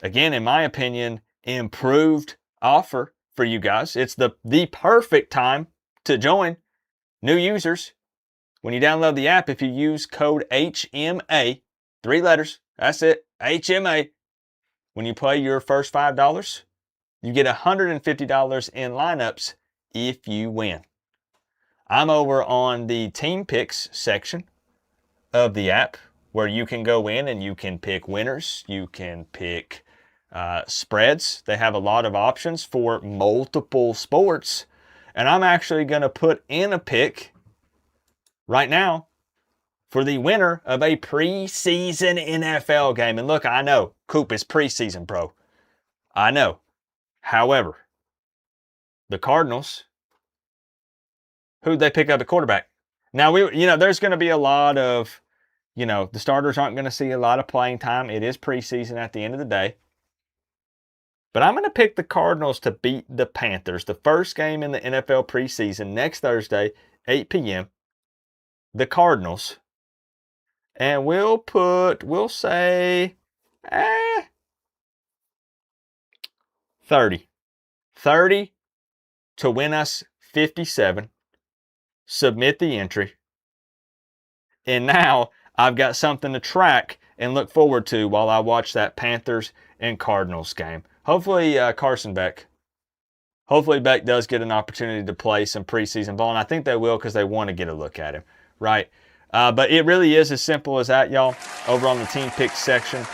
again, in my opinion, improved offer for you guys. It's the perfect time to join. New users, when you download the app, if you use code HMA, 3 letters, that's it, HMA, when you play your first $5, you get $150 in lineups if you win. I'm over on the team picks section of the app where you can go in and you can pick winners, you can pick spreads. They have a lot of options for multiple sports. And I'm actually going to put in a pick right now for the winner of a preseason NFL game. And look, I know, Coop is preseason, bro. I know. However, the Cardinals, who'd they pick up at quarterback? Now, there's going to be a lot of, the starters aren't going to see a lot of playing time. It is preseason at the end of the day. But I'm going to pick the Cardinals to beat the Panthers. The first game in the NFL preseason next Thursday, 8 p.m. The Cardinals. And we'll say 30. 30 to win us 57. Submit the entry. And now I've got something to track and look forward to while I watch that Panthers and Cardinals game. Hopefully Beck does get an opportunity to play some preseason ball, and I think they will because they want to get a look at him, right? But it really is as simple as that, y'all, over on the Team Picks section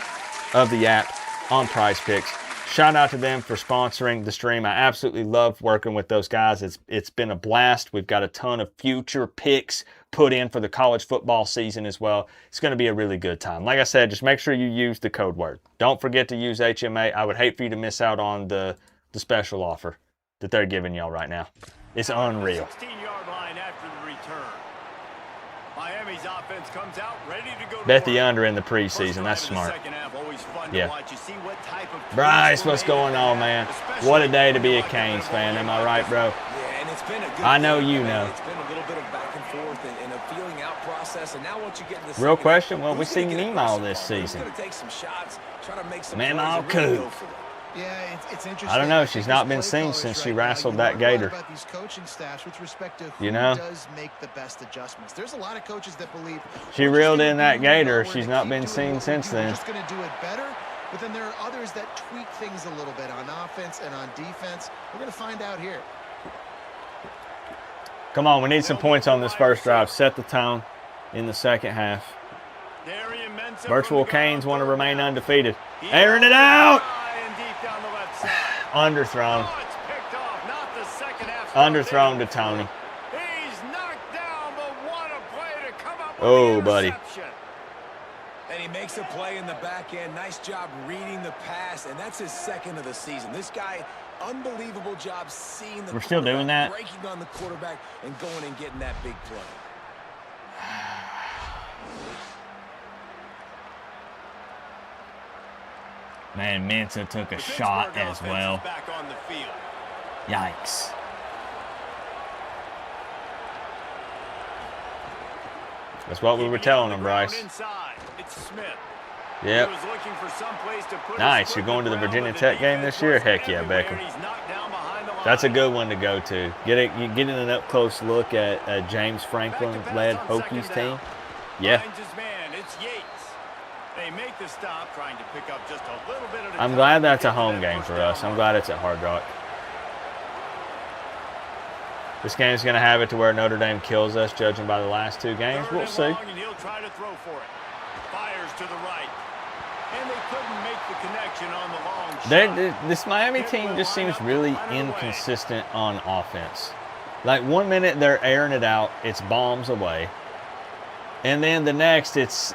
of the app on Prize Picks. Shout out to them for sponsoring the stream. I absolutely love working with those guys. It's been a blast. We've got a ton of future picks put in for the college football season as well. It's going to be a really good time. Like I said, just make sure you use the code word. Don't forget to use HMA. I would hate for you to miss out on the special offer that they're giving y'all right now. It's unreal. 16-yard line after the return. Miami's offense comes out ready to go. Bet the under in the preseason. That's smart. Yeah. Bryce, what's going on, man? What a day to be a Canes fan. Am I right, bro? Yeah, and it's been a good I know you know. It's been a little bit of back and forth and a feeling out process. And now once you get in the real question, will we see Nemo this season? He's going to take some shots, try to make some Memo Coop. Yeah, it's interesting. I don't know. She's not been seen since she wrestled that gator. About these coaching staffs with respect to who does make the best adjustments. There's a lot of coaches that believe she reeled in that gator. She's not been seen since then. We're just going to do it better. But then there are others that tweak things a little bit on offense and on defense. We're going to find out here. Come on, we need some points on this first drive. Set the tone in the second half. Virtual Canes want to remain undefeated. Airing it out. Underthrown. Underthrown to Tony. Oh, buddy. And he makes a play in the back end. Nice job reading the pass, and that's his second of the season. This guy, unbelievable job seeing the We're still doing that. Breaking on the quarterback and going and getting that big play. Man, Mensa took a shot as well. Back on the field. Yikes. That's what we were telling him, Bryce. Yep. Nice. You're going to the Virginia Tech game this year? Heck yeah, Beckham. That's a good one to go to. Getting an up-close look at James Franklin-led Hokies team. Yeah. I'm glad that's a home game for us. I'm glad it's at Hard Rock. This game's going to have it to where Notre Dame kills us, judging by the last two games. We'll see. This Miami team just seems really inconsistent on offense. Like 1 minute they're airing it out, it's bombs away. And then the next, it's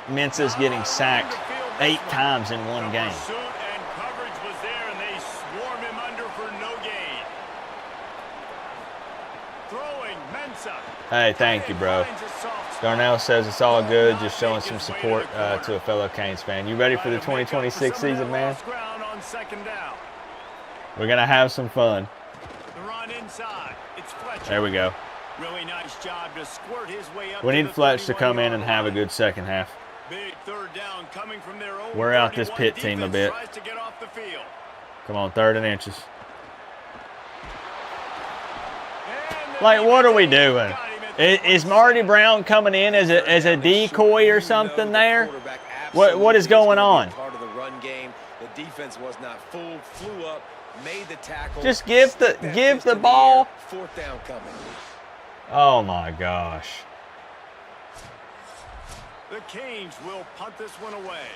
Mensa's getting sacked 8 times in one game. Pursuit and coverage was there, and they swarm him under for no gain. Throwing Mensa. Hey, thank you, bro. Darnell says it's all good, just showing some support to a fellow Canes fan. You ready for the 2026 season, man? We're going to have some fun. The run inside. It's Fletcher. There we go. Really nice job to squirt his way up. We need Fletch to come in and have a good second half. Big third down coming from their own. Wear out this Pitt team a bit. Come on, 3rd and inches. Like, what are we doing? Is Marty Brown coming in as a decoy or something there? What is going on? Part of the run game. The defense was not fooled, flew up, made the tackle. Just give the ball. 4th down coming. Oh my gosh. The Canes will punt this one away.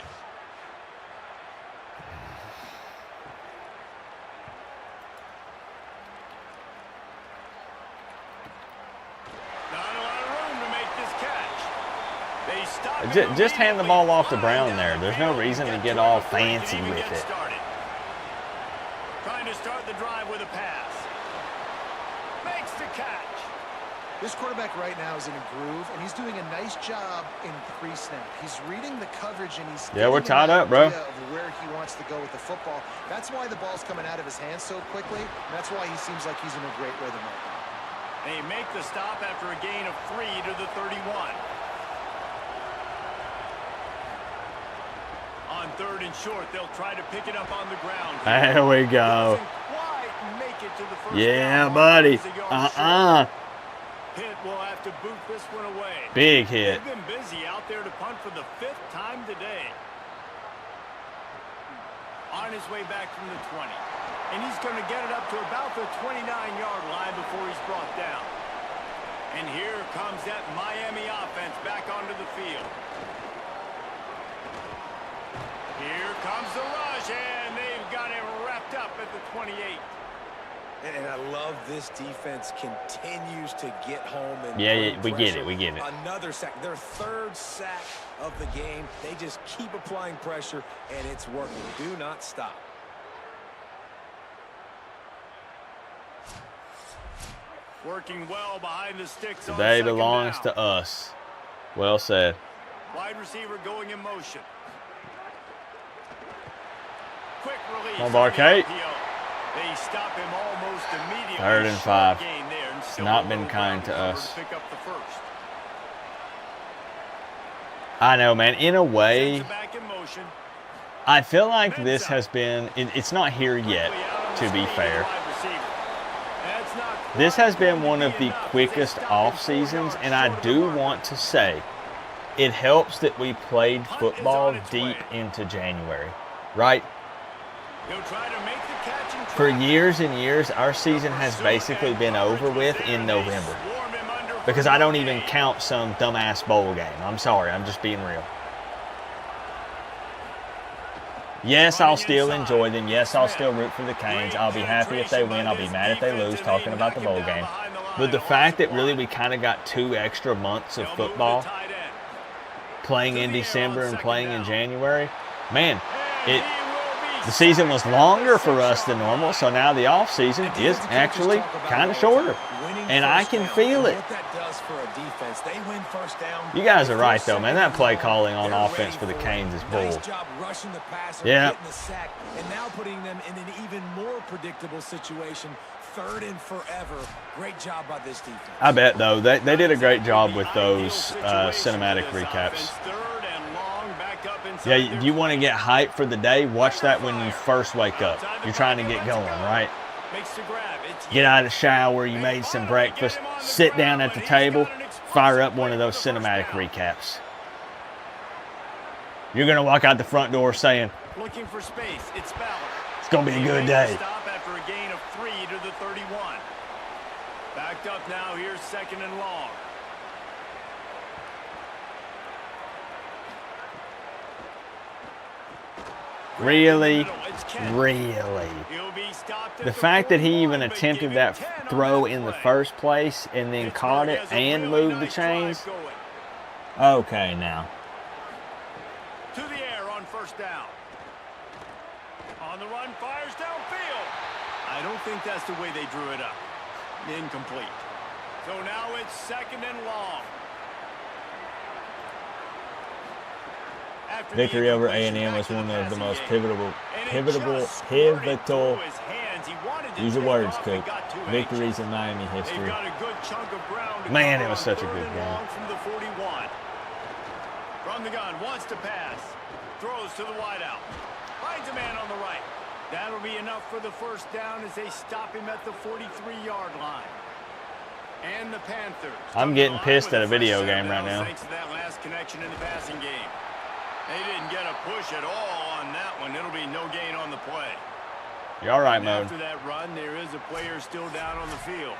Not a lot of room to make this catch. They stop. Just hand the ball off to Brown there. There's no reason to get all fancy with it. Trying to start the drive with a pass. Makes the catch. This quarterback right now is in a groove, and he's doing a nice job in pre-snap. He's reading the coverage, and he's we're tied up, bro. Of where he wants to go with the football. That's why the ball's coming out of his hands so quickly. And that's why he seems like he's in a great rhythm right now. They make the stop after a gain of 3 to the 31. On 3rd and short, they'll try to pick it up on the ground. There we go. Make it to the first Yeah, down. buddy. Pitt will have to boot this one away. Big hit. They've been busy out there to punt for the 5th time today. On his way back from the 20. And he's going to get it up to about the 29-yard line before he's brought down. And here comes that Miami offense back onto the field. Here comes the rush, and they've got it wrapped up at the 28. And I love this defense continues to get home. And we get it. Another sack. Their 3rd sack of the game. They just keep applying pressure, and it's working. Do not stop. Working well behind the sticks. Today belongs to us. Well said. Wide receiver going in motion. Quick release. Come on, Barcade. They stop him almost immediately. 3rd and 5. It's not been kind to us. I know, man. In a way, I feel like this has been, it's not here yet, to be fair. This has been one of the quickest off seasons, and I do want to say it helps that we played football deep into January, right? For years and years, our season has basically been over with in November. Because I don't even count some dumbass bowl game. I'm sorry, I'm just being real. Yes, I'll still enjoy them. Yes, I'll still root for the Canes. I'll be happy if they win. I'll be mad if they lose, talking about the bowl game. But the fact that really we kind of got 2 extra months of football, playing in December and playing in January, man, the season was longer for us than normal, so now the off season is actually kind of shorter. And I can feel it. You guys are right, though, man. That play calling on offense for the Canes is bull. Yeah. And now putting them in an even more predictable situation. 3rd and forever. Great job by this defense. I bet, though. They did a great job with those cinematic recaps. Yeah, you want to get hyped for the day? Watch that when you first wake up. You're trying to get going, right? Get out of the shower, you made some breakfast, sit down at the table, fire up one of those cinematic recaps. You're going to walk out the front door saying, looking for space. It's going to be a good day. Stop after a gain of 3 to the 31. Backed up now, here's 2nd and long. Really? Really? The fact that he even attempted that throw in the first place and then caught it and moved the chains? Okay, now. To the air on first down. On the run, fires downfield. I don't think that's the way they drew it up. Incomplete. So now it's 2nd and long. Victory over A&M was one of the most pivotal, use your words, Coop, victories in Miami history. Man, it was such a good game. From the gun, wants to pass. Throws to the wideout. Finds a man on the right. That'll be enough for the first down as they stop him at the 43-yard line. And the Panthers. I'm getting pissed at a video game right now. Thanks to that last connection in the passing game. They didn't get a push at all on that one. It'll be no gain on the play. You're all right, Mo. After that run, there is a player still down on the field.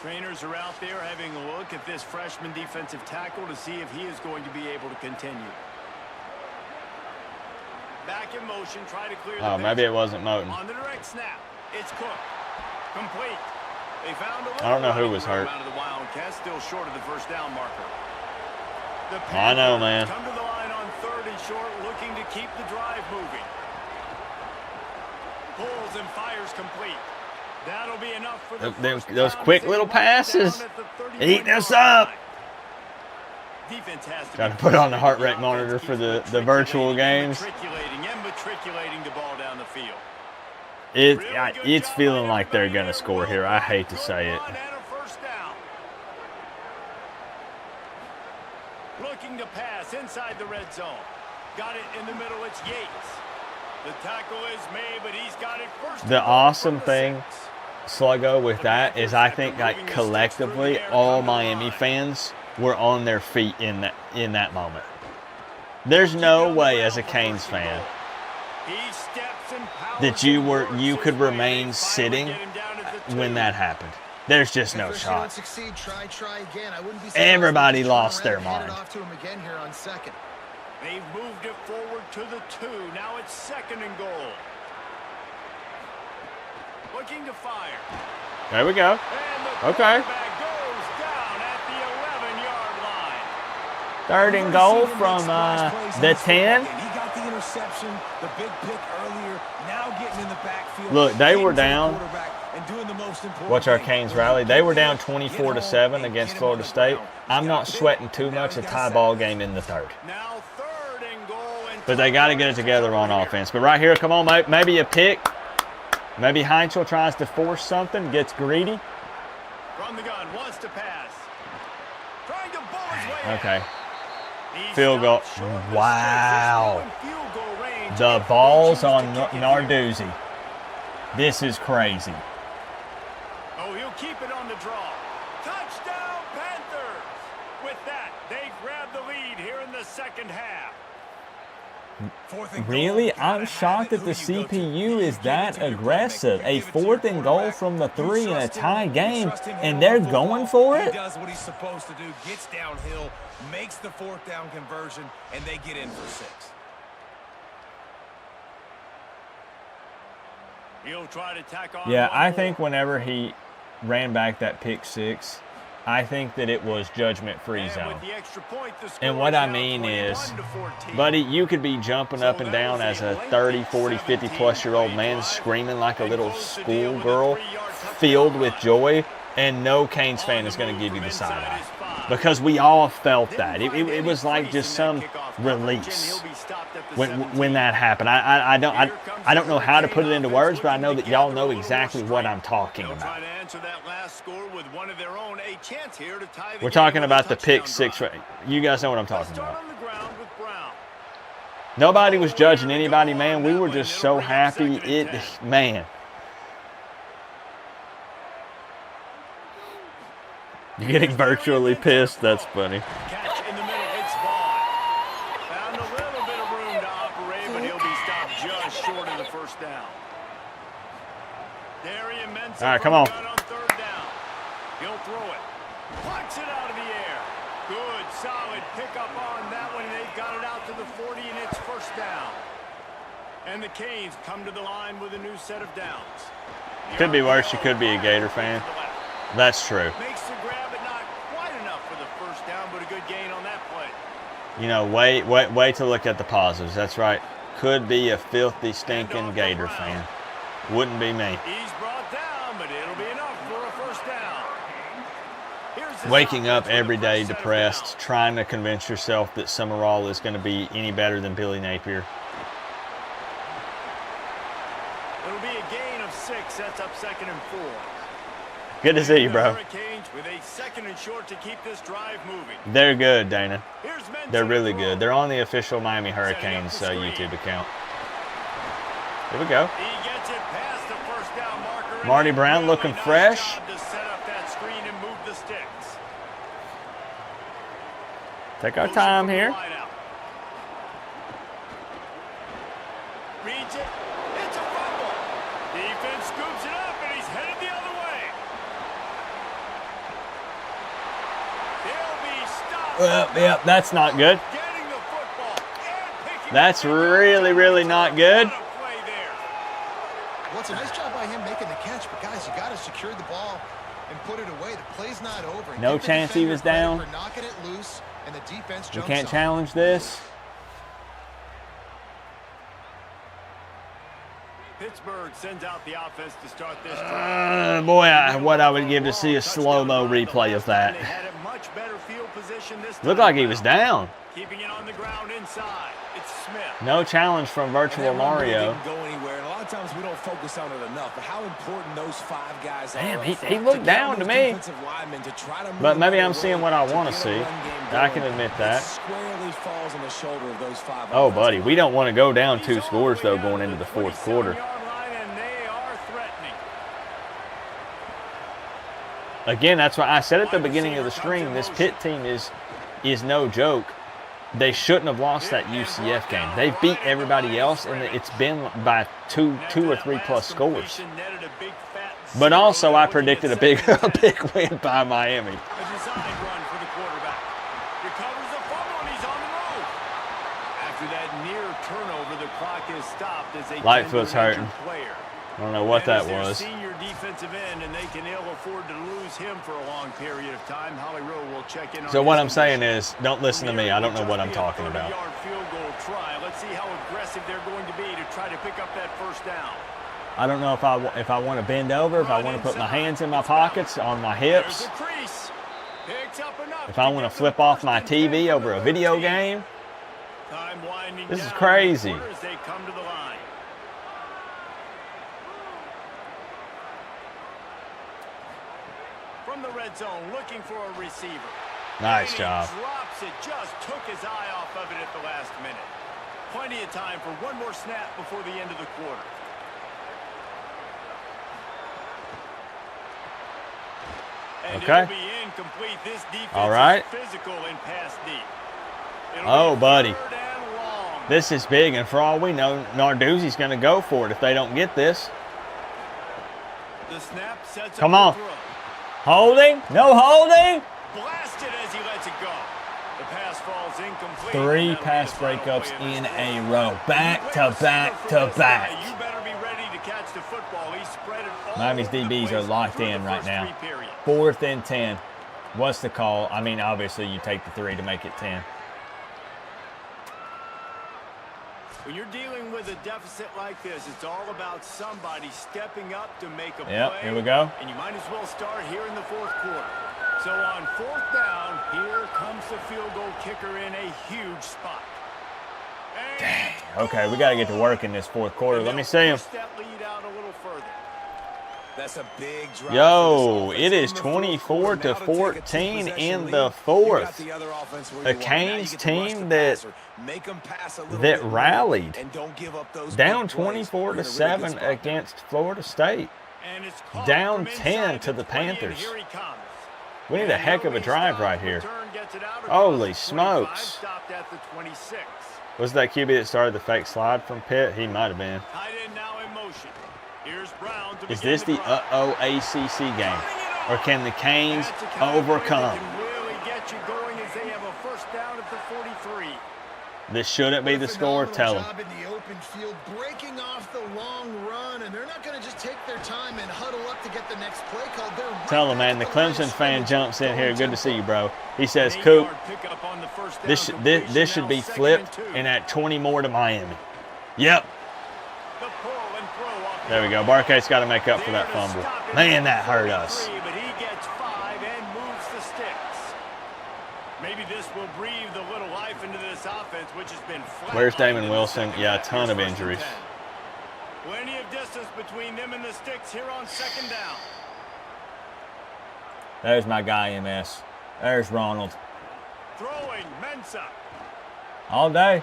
Trainers are out there having a look at this freshman defensive tackle to see if he is going to be able to continue. Back in motion, try to clear the Oh, maybe it wasn't Moten. On the direct snap, it's Cook. Complete. They found a I don't know who was hurt. out of the Wildcats, still short of the first down marker. The I know, man. Come to the line on 3rd and short, looking to keep the drive moving. Pulls and fires complete. That'll be enough for the those quick little passes. Eating us up. Defense has to Got to put on the heart rate monitor for the virtual games. Matriculating the ball down the field. It's feeling like they're going to score here. I hate to say it. Looking to pass inside the red zone. Got it in the middle. It's Yates. The tackle is made, but he's got it first. The awesome thing, Sluggo, with that is I think like collectively all Miami fans were on their feet in that moment. There's no way as a Canes fan that you could remain sitting when that happened. There's just no shot. Everybody lost their mind. They've moved it forward to the 2. Now it's 2nd and goal. Looking to fire. There we go. Okay. Goes down at the 11-yard line. 3rd and goal from the 10. He got the interception, the big pick earlier, now getting in the backfield. Look, they were down. And doing the most important Watch our Canes rally. They were down 24-7 against Florida State. I'm not sweating too much a tie ball game in the 3rd. Now 3rd and goal. But they got to get it together on offense. But right here, come on, maybe a pick. Maybe Heinzel tries to force something, gets greedy. From the gun, wants to pass. Trying to bull his way Okay. out. Field goal. Wow. The balls on Narduzzi. This is crazy. Oh, he'll keep it on the draw. Touchdown, Panthers! With that, they grab the lead here in the 2nd half. Really? I'm shocked that the CPU is that aggressive. A 4th and goal from the 3 in a tie game, and they're going for it? He does what he's supposed to do, gets downhill, makes the 4th down conversion, and they get in for 6. He'll try to tack on. Yeah, I think whenever he ran back that pick 6, I think that it was judgment-free zone. And what I mean is, buddy, you could be jumping up and down as a 30, 40, 50-plus-year-old man screaming like a little schoolgirl filled with joy, and no Canes fan is going to give you the side eye. Because we all felt that. It was like just some release when that happened. I don't know how to put it into words, but I know that y'all know exactly what I'm talking about. We're talking about the pick 6. You guys know what I'm talking about. Nobody was judging anybody, man. We were just so happy. Man. You're getting virtually pissed. That's funny. Catch in the middle. It's Vaughn. Found a little bit of room to operate, but he'll be stopped just short of the first down. All right, come on. On 3rd down. He'll throw it. Plucks it out of the air. Good, solid pickup on that one. They've got it out to the 40, and it's first down. And the Canes come to the line with a new set of downs. Could be worse. You could be a Gator fan. That's true. Makes the grab, but not quite enough for the first down, but a good gain on that play. You know, wait to look at the positives. That's right. Could be a filthy, stinking Gator fan. Wouldn't be me. He's brought down, but it'll be enough for a first down. Waking up every day depressed, trying to convince yourself that Summerall is going to be any better than Billy Napier. It'll be a gain of 6, sets up 2nd and 4. Good to see you, bro. Hurricanes with a 2nd and short to keep this drive moving. They're good, Dana. They're really good. They're on the official Miami Hurricanes YouTube account. Here we go. He gets it past the first down marker. Marty Brown looking fresh. To set up that screen and move the sticks. Take our time here. Reads it. It's a fumble. Defense scoops it up, and he's headed the other way. He'll be stopped. Yep, that's not good. Getting the football and picking That's really, really not good. Well, it's a nice job by him making the catch, but guys, you got to secure the ball and put it away. The play's not over. No chance he was down. For knocking it loose, and the defense You jumps can't on. challenge this. Pittsburgh sends out the offense to start this drive. Boy, what I would give to see a slow-mo replay of that. They had a much better field position this time. Looked like he was down. Keeping it on the ground inside. It's Smith. No challenge from Virtual Mario. Didn't go anywhere, and a lot of times we don't focus on it enough. But how important those 5 guys Damn, are. he looked down to me. But maybe I'm seeing what I want to see. I can admit that. Squarely falls on the shoulder of those 5. Oh, buddy, we don't want to go down 2 scores, though, going into the 4th quarter. And they are threatening. Again, that's why I said at the beginning of the stream, this Pitt team is no joke. They shouldn't have lost that UCF game. They've beat everybody else, and it's been by two or 3 plus scores. But also, I predicted a big win by Miami. A design run for the quarterback. Recovers the fumble, and he's on the move. After that near turnover, the clock is stopped as a Lightfoot's hurting. player. I don't know what that was. Senior defensive end, and they can ill afford to lose him for a long period of time. Holly Rowe will check in on So what I'm saying is, don't listen to me. I don't know what I'm talking about. Field goal try. Let's see how aggressive they're going to be to try to pick up that first down. I don't know if I want to bend over, if I want to put my hands in my pockets, on my hips, if I want to flip off my TV over a video game. This is crazy. From the red zone, looking for a receiver. Nice job. Drops it, just took his eye off of it at the last minute. Plenty of time for one more snap before the end of the quarter. And okay. It'll be incomplete. This defense all right. is physical and pass deep. Oh, buddy. This is big, and for all we know, Narduzzi's going to go for it if they don't get this. The snap sets Come up on. the throw. Holding? No holding? Blasted as he lets it go. The pass falls incomplete. 3 pass breakups in a row. Back to back to back. You better be ready to catch the football. He spread it all Miami's over the DBs place are locked through in the right first now. 3 periods. 4th and 10. What's the call? I mean, obviously, you take the 3 to make it 10. When you're dealing with a deficit like this, it's all about somebody stepping up to make a play. Yep, here we go. And you might as well start here in the 4th quarter. So on 4th down, here comes the field goal kicker in a huge spot. Dang. Okay, we got to get to work in this 4th quarter. Let me see him. That lead out a little further. That's a big drive. Yo, it is 24-14 in the 4th. A Canes team that rallied, down 24-7 against Florida State, down 10 to the Panthers. We need a heck of a drive right here. Holy smokes. Was that QB that started the fake slide from Pitt? He might have been. Is this the ACC game? Or can the Canes overcome? This shouldn't be the score. Tell them. Job in the open field, breaking off the long run, and they're not going to just take their time and huddle up to get the next play called. Tell them, man. The Clemson fan jumps in here. Good to see you, bro. He says, Coop, this should be flipped and at 20 more to Miami. Yep. There we go. Barcade's got to make up for that fumble. Man, that hurt us. But he gets 5 and moves the sticks. Maybe this will breathe a little life into this offense, which has been flat. Where's Damon Wilson? Yeah, a ton of injuries. Plenty of distance between them and the sticks here on 2nd down. There's my guy, MS. There's Ronald. Throwing Mensa. All day.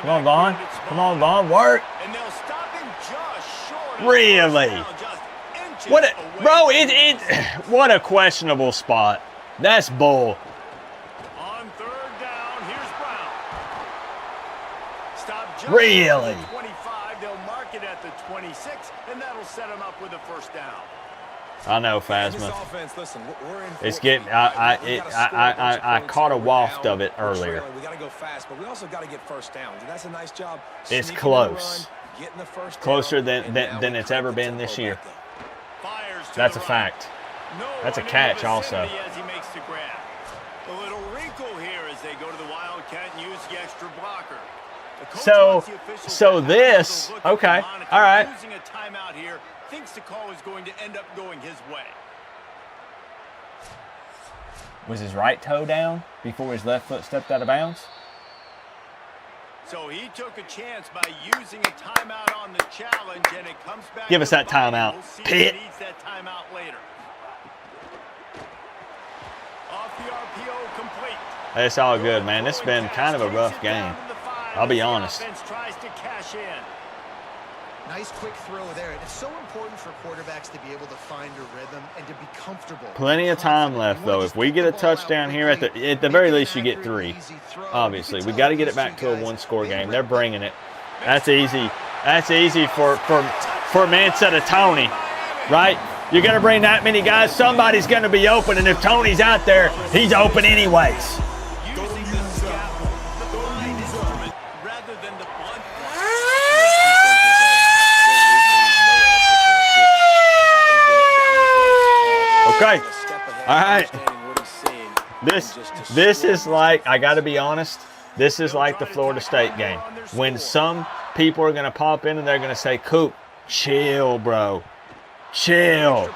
Come on, Vaughn. Come on, Vaughn. Work. And they'll stop him just short of really? just inches What a, away. bro, what a questionable spot. That's bull. On 3rd down, here's Brown. Stop just Really? at the 25. They'll mark it at the 26, and that'll set them up with a 1st down. I know, Phasma. It's getting. I caught a waft of it earlier. We got to go fast, but we also got to get 1st downs. And that's a nice job. It's close. Closer than it's ever been this year. That's a fact. That's a catch also. As he makes the grab. A little wrinkle here as they go to the Wildcat and use the extra blocker. So this, okay, all right. Using a timeout here, thinks the call is going to end up going his way. Was his right toe down before his left foot stepped out of bounds? So he took a chance by using a timeout on the challenge, and it comes back. Give us that timeout. We'll see Pitt. if he needs that timeout later. Off the RPO complete. It's all good, man. This has been kind of a rough game. I'll be honest. Tries to cash in. Nice quick throw there. It's so important for quarterbacks to be able to find a rhythm and to be comfortable. Plenty of time left, though. If we get a touchdown here, at the very least, you get 3. Obviously, we got to get it back to a 1-score game. They're bringing it. That's easy. That's easy for Mensa to Tony, right? You're going to bring that many guys. Somebody's going to be open, and if Tony's out there, he's open anyways. Okay. All right. This is like, I got to be honest, this is like the Florida State game. When some people are going to pop in and they're going to say, Coop, chill, bro. Chill.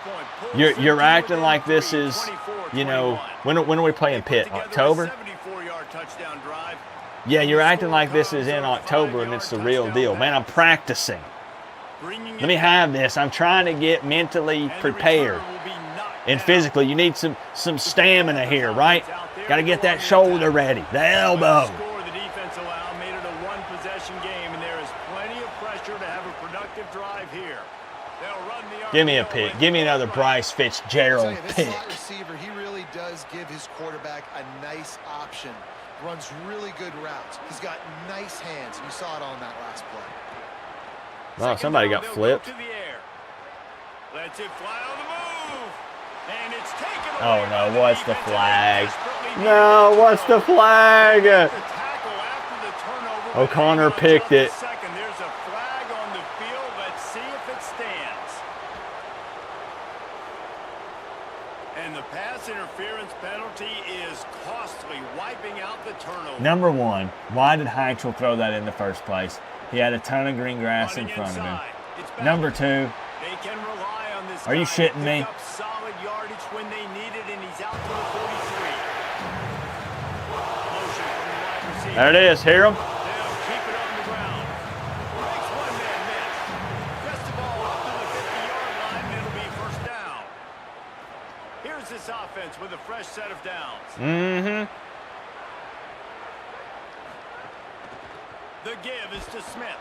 You're acting like this is, you know, when are we playing Pitt? October? Yeah, you're acting like this is in October and it's the real deal. Man, I'm practicing. Let me have this. I'm trying to get mentally prepared. And physically, you need some stamina here, right? Got to get that shoulder ready, the elbow. The defense allowed made it a one-possession game, and there is plenty of pressure to have a productive drive here. They'll run the Give me a pick. Give me another Bryce Fitzgerald pick. This receiver, he really does give his quarterback a nice option. Runs really good routes. He's got nice hands. You saw it on that last play. Oh, somebody got flipped. Lets it fly on the move. And it's taken Oh away no, by what's the defensive flag? desperately No, what's the flag? the tackle after the turnover, but O'Connor hang on picked just a it. second. There's a flag on the field. Let's see if it stands. And the pass interference penalty is costly, wiping out the turnover. Number one, why did Heinkel throw that in the first place? He had a ton of green grass in Running front of him. inside. It's back. Number two, They can rely on this Are you guy to shitting me? pick up solid yardage when they need it, and he's out to the 43. Motion from the wide receiver. there it is. Hear him? They'll keep it on the ground. Makes one man miss. Gets the ball up to the 50-yard line, and it'll be 1st down. Here's this offense with a fresh set of downs. Mm-hmm. The give is to Smith.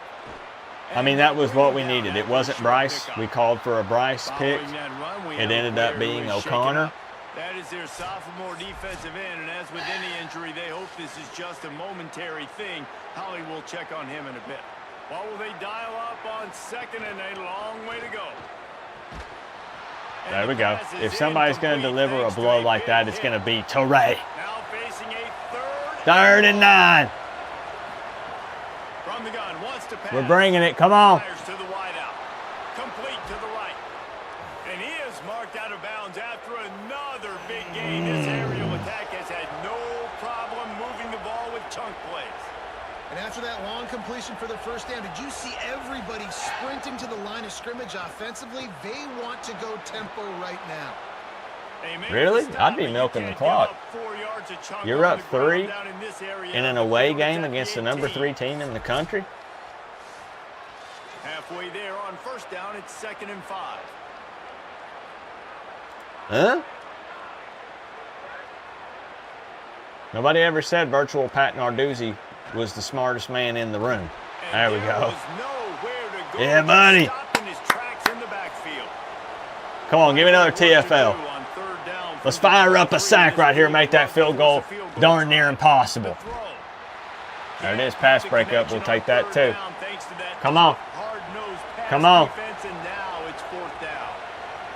I mean, that was what we needed. It wasn't Bryce. We called for a Bryce pick. Following that run, we It have a ended up player who being is shaken O'Connor. up. That is their sophomore defensive end, and as with any injury, they hope this is just a momentary thing. Holly will check on him in a bit. What will they dial up on 2nd and a long way to go? There we go. If somebody's going to deliver a blow like that, it's going to be Torrey. Now facing a 3rd 3rd and 9. from the gun, wants to pass. We're bringing it. Come on. Fires to the wide out. Complete to the right. And he is marked out of bounds after another big gain. This aerial attack has had no problem moving the ball with chunk plays. And after that long completion for the first down, did you see everybody sprinting to the line of scrimmage offensively? They want to go tempo right now. Really? I'd be milking the clock. You're up 3 in an away game against the number 3 team in the country? Halfway there on first down, it's 2nd and 5. Huh? Nobody ever said virtual Pat Narduzzi was the smartest man in the room. There we go. Yeah, buddy. Come on, give me another TFL. Let's fire up a sack right here and make that field goal darn near impossible. There it is, pass breakup. We'll take that too. Come on. Come on. And now it's 4th down.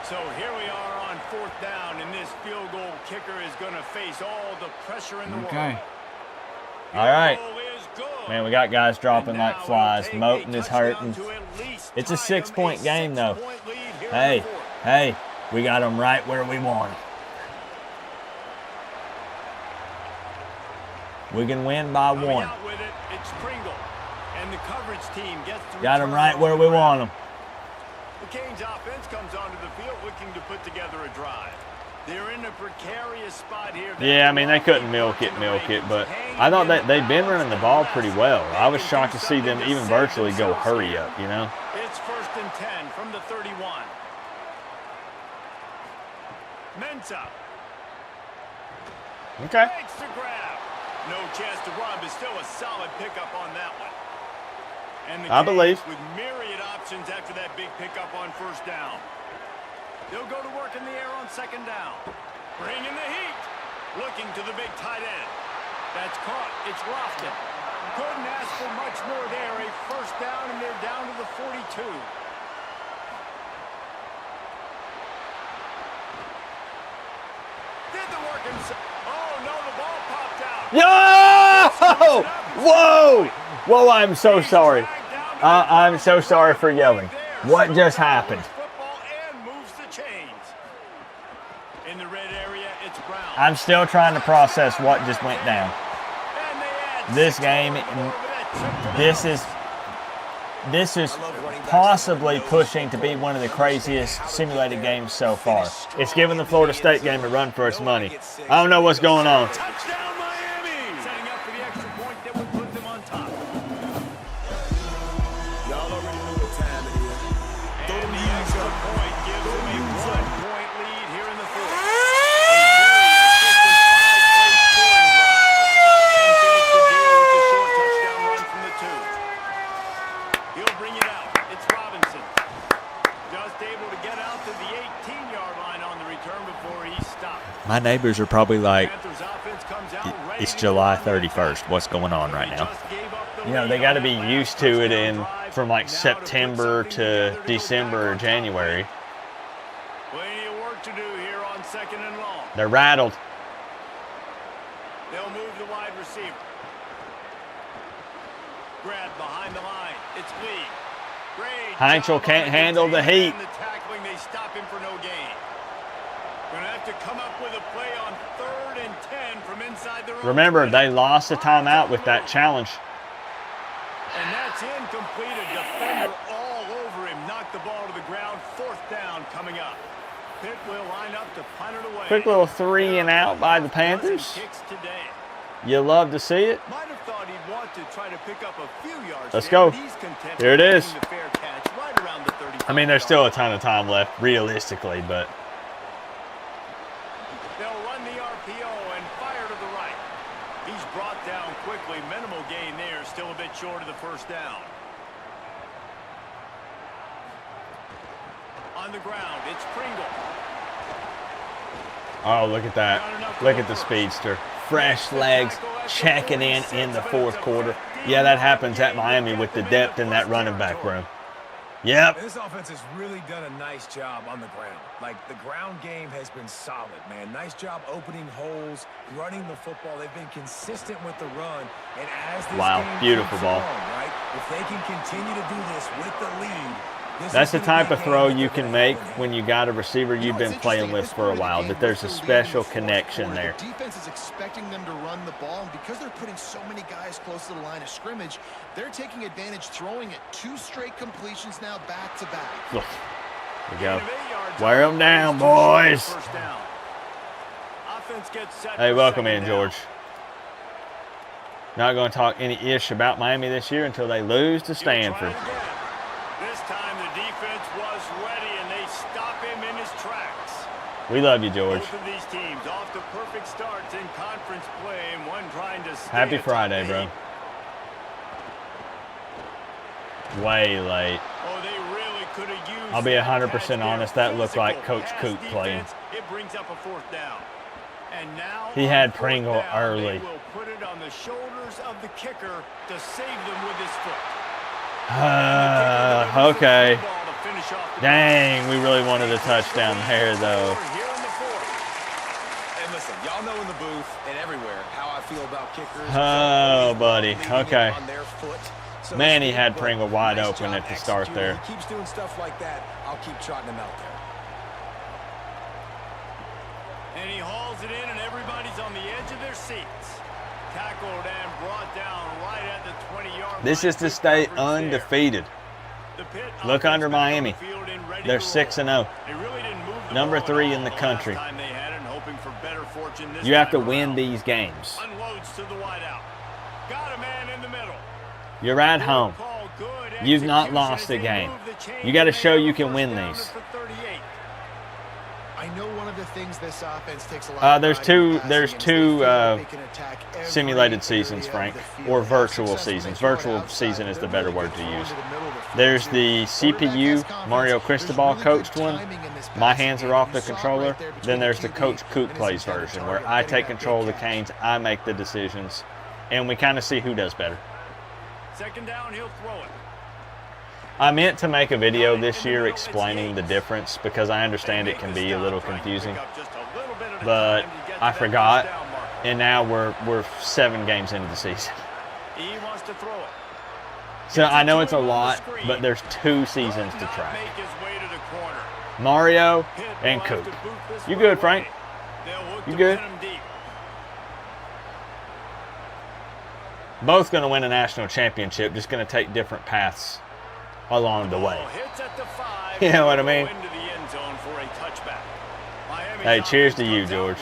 So here we are on 4th down, and this field goal kicker is going to face all the pressure in the world. All right. Man, we got guys dropping like flies. Moten is hurting. It's a 6-point game, though. Hey, we got them right where we want them. We can win by 1. Got them right where we want them. The Canes offense comes onto the field looking to put together a drive. They're in a precarious spot here. Yeah, I mean, they couldn't milk it, but I thought that they've been running the ball pretty well. I was shocked to see them even virtually go hurry up, you know? It's 1st and 10 from the 31. Mensah. Okay. Makes the grab. No chance to run, but still a solid pickup on that one. And the I believe. With myriad options after that big pickup on first down. They'll go to work in the air on 2nd down. Bringing the heat. Looking to the big tight end. That's caught. It's Lofton. Couldn't ask for much more there. A first down, and they're down to the 42. Did the work himself. Oh, no, the ball popped out. Yo! Whoa! Whoa, I'm so sorry. I'm so sorry for yelling. What just happened? I'm still trying to process what just went down. This game, this is possibly pushing to be one of the craziest simulated games so far. It's giving the Florida State game a run for its money. I don't know what's going on. My neighbors are probably like, it's July 31st. What's going on right now? You know, they got to be used to it from like September to December or January. Plenty of work to do here on 2nd and long. They're rattled. They'll move the wide receiver. Grab behind the line. It's Lee. Heinzel can't handle the heat. The tackling, they stop him for no gain. Going to have to come up with a play on 3rd and 10 from inside the. Remember, they lost a timeout with that challenge. And that's incomplete. A defender all over him. Knocked the ball to the ground. 4th down coming up. Pitt will line up to punt it away. Quick little 3 and out by the Panthers. You love to see it. Might have thought he'd want to try to pick up a few yards. Let's go. Here it is. Right around the 35. I mean, there's still a ton of time left, realistically, but. They'll run the RPO and fire to the right. He's brought down quickly. Minimal gain there. Still a bit short of the first down. On the ground, it's Pringle. Oh, look at that. Look at the speedster. Fresh legs, checking in the 4th quarter. Yeah, that happens at Miami with the depth in that running back room. Yep. This offense has really done a nice job on the ground. Like, the ground game has been solid, man. Nice job opening holes, running the football. They've been consistent with the run. And as this wow, game beautiful ball. Along, right, If they can continue to do this with the lead, that's the type of throw you can make when you got a receiver you've been playing with for a while, that there's a special connection there. The defense is expecting them to run the ball, and because they're putting so many guys close to the line of scrimmage, they're taking advantage, throwing it 2 straight completions now back to back. Look, there we go. Wear them down, boys. Hey, welcome in, George. Not going to talk any ish about Miami this year until they lose to Stanford. This time the defense was ready and they stop him in his tracks. We love you, George. Both of these teams off to perfect starts in conference play, and one trying to stay Happy atop Friday, the bro. heat. Way late. Oh, they really could have used I'll be 100% honest, that looked physical like Coach pass Coop playing. defense. It brings up a 4th down. And now He had on 4th Pringle down, early. They will put it on the shoulders of the kicker to save them with his foot. Okay. Dang, we really wanted a touchdown there, though. And listen, y'all know in the booth and everywhere how I feel about kickers. Oh, buddy. Okay. On their foot. So Man, he had but Pringle wide nice open job at the start there. executing. He keeps doing stuff like that. I'll keep trotting him out there. And he hauls it in, and everybody's on the edge of their seats. Tackled and brought down right at the 20-yard line. This is to stay undefeated. Look under Miami. They're 6-0. Number 3 in the country. You have to win these games. Unloads to the wideout. Got a man in the middle. You're at home. You've not lost a game. You got to show you can win these. I know one of the things this offense takes a lot There's two simulated seasons, Frank, or virtual seasons. Virtual season is the better word to use. There's the CPU, Mario Cristobal coached one. My hands are off the controller. Then there's the Coach Coop plays version, where I take control of the Canes, I make the decisions, and we kind of see who does better. 2nd down, he'll throw it. I meant to make a video this year explaining the difference because I understand it can be a little confusing, but I forgot, and now we're 7 games into the season. He wants to throw it. So I know it's a lot, but there's 2 seasons to track. Mario and Coop. You good, Frank? You good? Both going to win a national championship, just going to take different paths along the way. You know what I mean? Hey, cheers to you, George.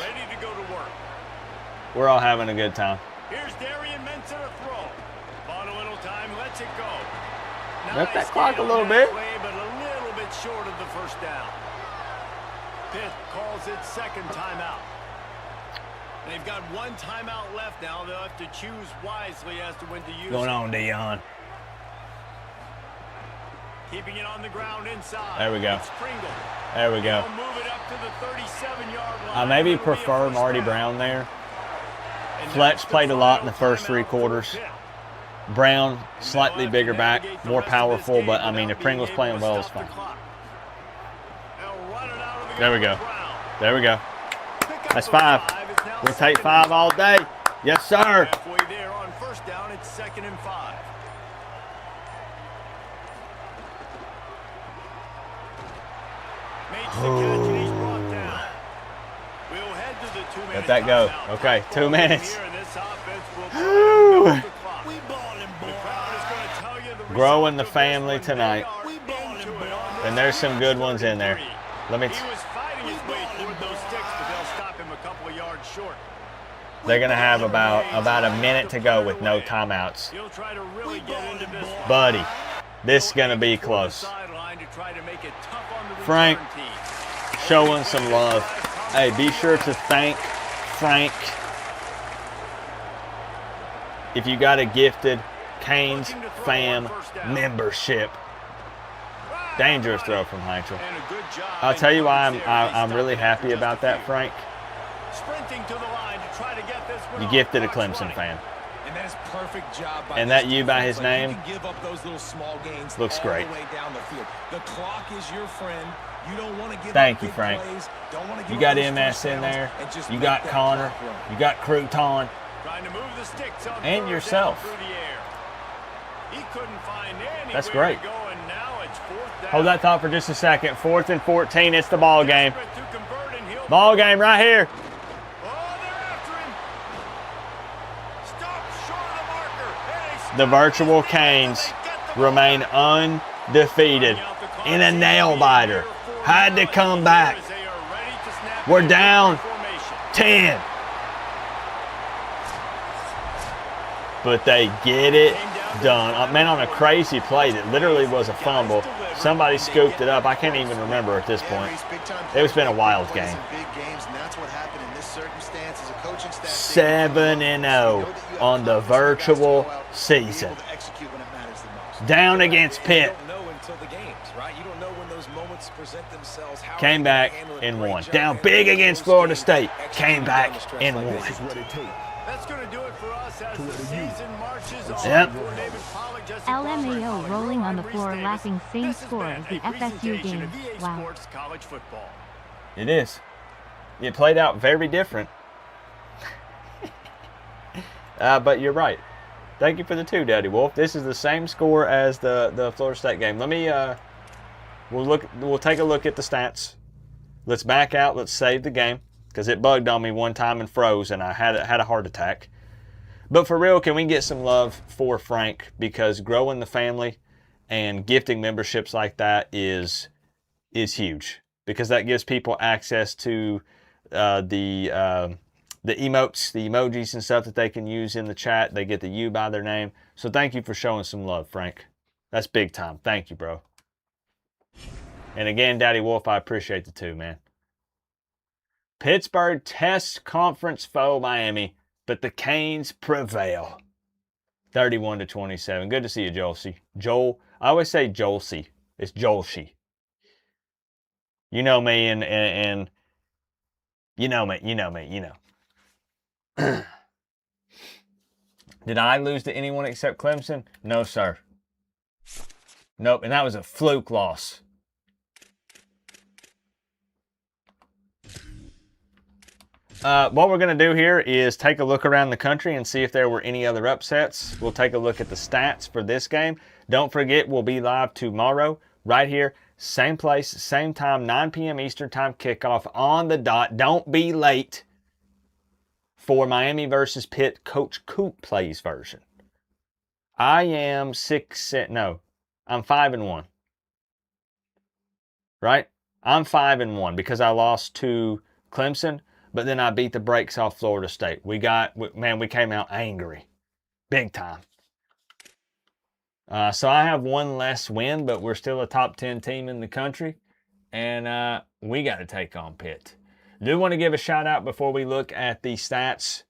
We're all having a good time. Here's Darian Mensa to throw. Bought a little time, lets it go. Let that clock a little bit. Play, but a little bit short of the 1st down. Pitt calls it 2nd timeout. They've got 1 timeout left now. They'll have to choose wisely as to when to use it. Going on, Dion. Keeping it on the ground inside. There we go. It's Pringle. There we go. They'll move it up to the 37-yard line. I maybe prefer Marty Brown there. Fletch played a lot in the first 3 quarters. Brown, slightly bigger back, more powerful, but I mean, if Pringle's playing well, it's fine. There we go. There we go. That's 5. We'll take 5 all day. Yes, sir. Halfway there on 1st down, it's 2nd and 5. Makes the catch and he's brought down. We'll head to the 2-minute Let that go. timeout. Okay, 2 minutes. Here, and this offense will Woo. the clock. The crowd is gonna tell you the Growing the result of this family one. tonight. They are into it on And there's some good ones in there. Let me. He was fighting his way toward those sticks, but they'll stop him a couple of yards short. They're gonna have about a minute to go with no timeouts. He'll try to really get into this one. Buddy, this is gonna be close. Sideline to try to make it tough on the Frank, return team. showing some love. Hey, be sure to thank Frank if you got a gifted Canes Fam membership. Dangerous throw from Heinzel. And a good job. I'll tell you why I'm really happy about that, Frank. Sprinting to the line to try to get this one You off. gifted a Clock's Clemson running. fan. And that is perfect job by And this that you by defense. his Like, name you can give up those little small gains looks all great. the way down the field. The clock is your friend. You don't want to give Thank up you, big Frank. plays. Don't want to give You up got those MS first in downs there. and just You make got that Connor. clock run. You got Crouton. Trying to move the sticks on And third yourself. down through the air. He couldn't find anywhere That's great. to go, and now it's 4th down. Hold that thought for just a second. 4th and 14. It's the ball game. Desperate to convert, and he'll Ball throw. game right here. Oh, they're after him. Stop short of the marker. And they The stop. virtual They Canes get the remain ball. undefeated in a nail biter. Had to come back. They are ready to snap We're into down formation. 10. But they get it done. Man, on a crazy play that literally was a fumble. Somebody scooped it up. I can't even remember at this point. It's been a wild game. 7-0 on the virtual season. Down against Pitt. You don't know until the games, right? You don't know when those moments present themselves. How Came are they back gonna handle it? and Great won. job Down handling big it against close Florida game. State. Executing Came back down the stretch and like won. this. This is what it takes. That's going to do it for us as the season marches on. Yep. For David Pollack, Jesse LMAO Crawford, rolling on the Reese floor Davis. laughing same This has score been as the a FSU presentation game. of EA Wow. Sports College Football. It is. It played out very different. But you're right. Thank you for the 2, Daddy Wolf. This is the same score as the Florida State game. Let me we'll take a look at the stats. Let's back out. Let's save the game because it bugged on me one time and froze, and I had a heart attack. But for real, can we get some love for Frank? Because growing the family and gifting memberships like that is huge. Because that gives people access to the emotes, the emojis and stuff that they can use in the chat. They get the U by their name. So thank you for showing some love, Frank. That's big time. Thank you, bro. And again, Daddy Wolf, I appreciate the 2, man. Pittsburgh tests conference foe Miami, but the Canes prevail. 31-27. Good to see you, Joelcy. Joel, I always say Joelcy. It's Joelcy. You know me, and you know me, you know. Did I lose to anyone except Clemson? No, sir. Nope, and that was a fluke loss. What we're going to do here is take a look around the country and see if there were any other upsets. We'll take a look at the stats for this game. Don't forget, we'll be live tomorrow right here. Same place, same time, 9 p.m. Eastern time kickoff on the dot. Don't be late for Miami versus Pitt Coach Coop plays version. I am 5-1. Right? I'm 5-1 because I lost to Clemson, but then I beat the brakes off Florida State. We came out angry. Big time. So I have one less win, but we're still a top 10 team in the country. And we got to take on Pitt. Do want to give a shout out before we look at the stats.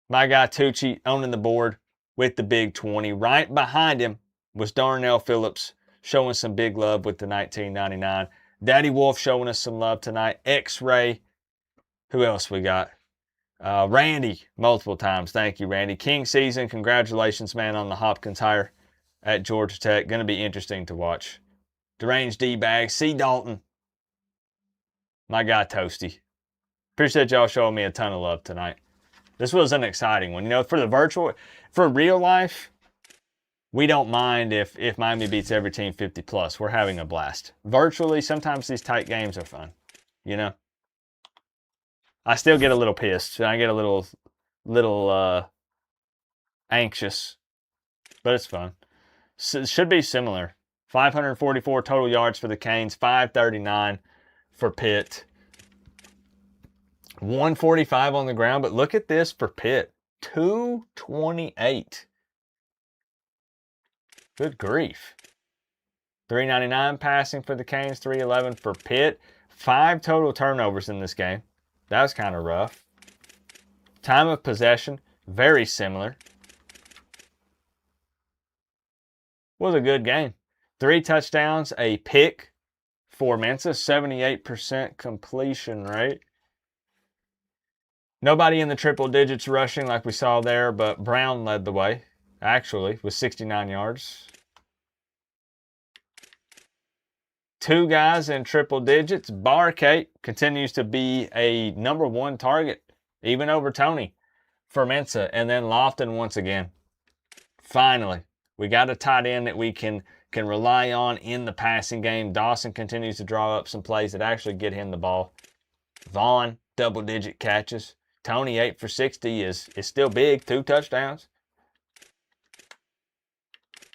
My guy Tucci owning the board with the big 20. Right behind him was Darnell Phillips showing some big love with the 1999. Daddy Wolf showing us some love tonight. X-Ray. Who else we got? Randy, multiple times. Thank you, Randy. King season. Congratulations, man, on the Hopkins hire at Georgia Tech. Going to be interesting to watch. Deranged D-Bag. C. Dalton. My guy, Toasty. Appreciate y'all showing me a ton of love tonight. This was an exciting one. You know, for real life, we don't mind if Miami beats every team 50+. We're having a blast. Virtually, sometimes these tight games are fun. You know? I still get a little pissed. I get a little anxious, but it's fun. So it should be similar. 544 total yards for the Canes, 539 for Pitt. 145 on the ground, but look at this for Pitt. 228. Good grief. 399 passing for the Canes, 311 for Pitt. 5 total turnovers in this game. That was kind of rough. Time of possession, very similar. Was a good game. 3 touchdowns, a pick for Mensa, 78% completion rate. Nobody in the triple digits rushing like we saw there, but Brown led the way, actually, with 69 yards. 2 guys in triple digits. Barcate continues to be a #1 target, even over Tony for Mensa. And then Lofton once again. Finally, We got a tight end that we can rely on in the passing game. Dawson continues to draw up some plays that actually get him the ball. Vaughn, double-digit catches. Tony, 8 for 60 is still big. 2 touchdowns.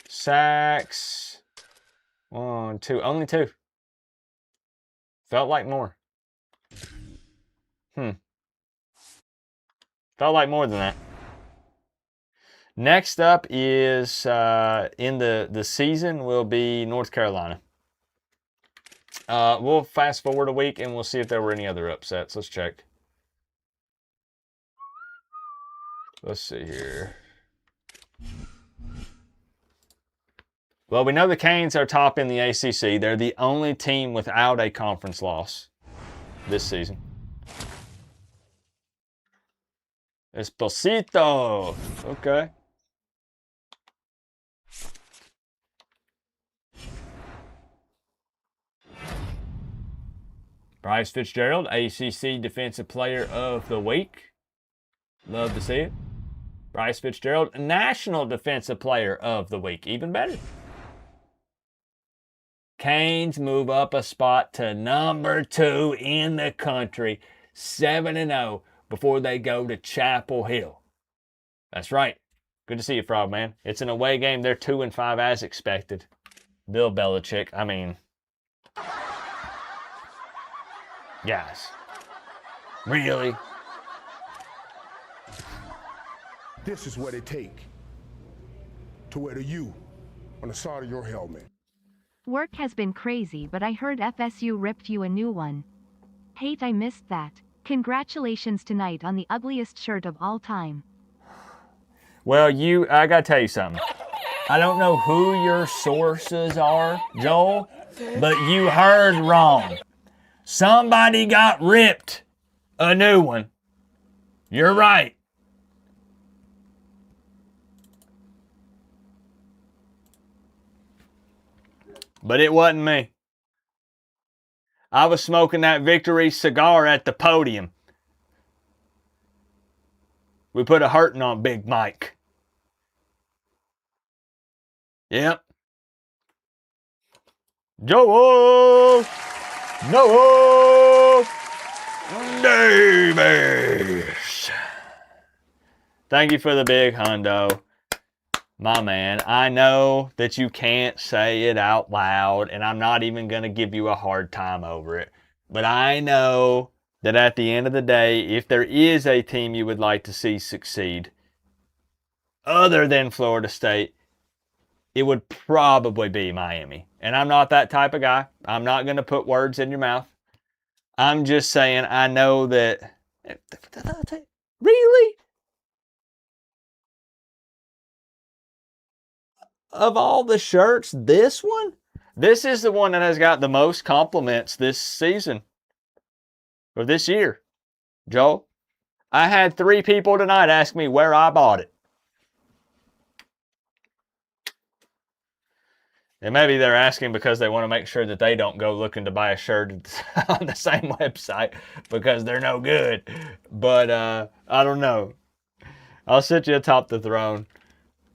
Sacks. 1, 2. Only 2. Felt like more. Felt like more than that. Next up is in the season will be North Carolina. We'll fast forward a week and we'll see if there were any other upsets. Let's check. Let's see here. Well, we know the Canes are top in the ACC. They're the only team without a conference loss this season. Esposito. Okay. Bryce Fitzgerald, ACC Defensive Player of the Week. Love to see it. Bryce Fitzgerald, National Defensive Player of the Week. Even better. Canes move up a spot to number 2 in the country, 7-0, before they go to Chapel Hill. That's right. Good to see you, Frogman. It's an away game. They're 2-5 as expected. Bill Belichick, I mean... Guys. Really? This is what it takes to wear the U on the side of your helmet. Work has been crazy, but I heard FSU ripped you a new one. Hate I missed that. Congratulations tonight on the ugliest shirt of all time. Well, I gotta tell you something. I don't know who your sources are, Joel, but you heard wrong. Somebody got ripped a new one. You're right. But it wasn't me. I was smoking that Victory cigar at the podium. We put a hurting on Big Mike. Yep. Joel! Noah Davis. Thank you for the big hundo. My man, I know that you can't say it out loud, and I'm not even going to give you a hard time over it. But I know that at the end of the day, if there is a team you would like to see succeed, other than Florida State, it would probably be Miami. And I'm not that type of guy. I'm not going to put words in your mouth. I'm just saying I know that... Really? Of all the shirts, this one? This is the one that has got the most compliments this season. Or this year. Joel, I had 3 people tonight ask me where I bought it. And maybe they're asking because they want to make sure that they don't go looking to buy a shirt on the same website because they're no good. But I don't know. I'll sit you atop the throne,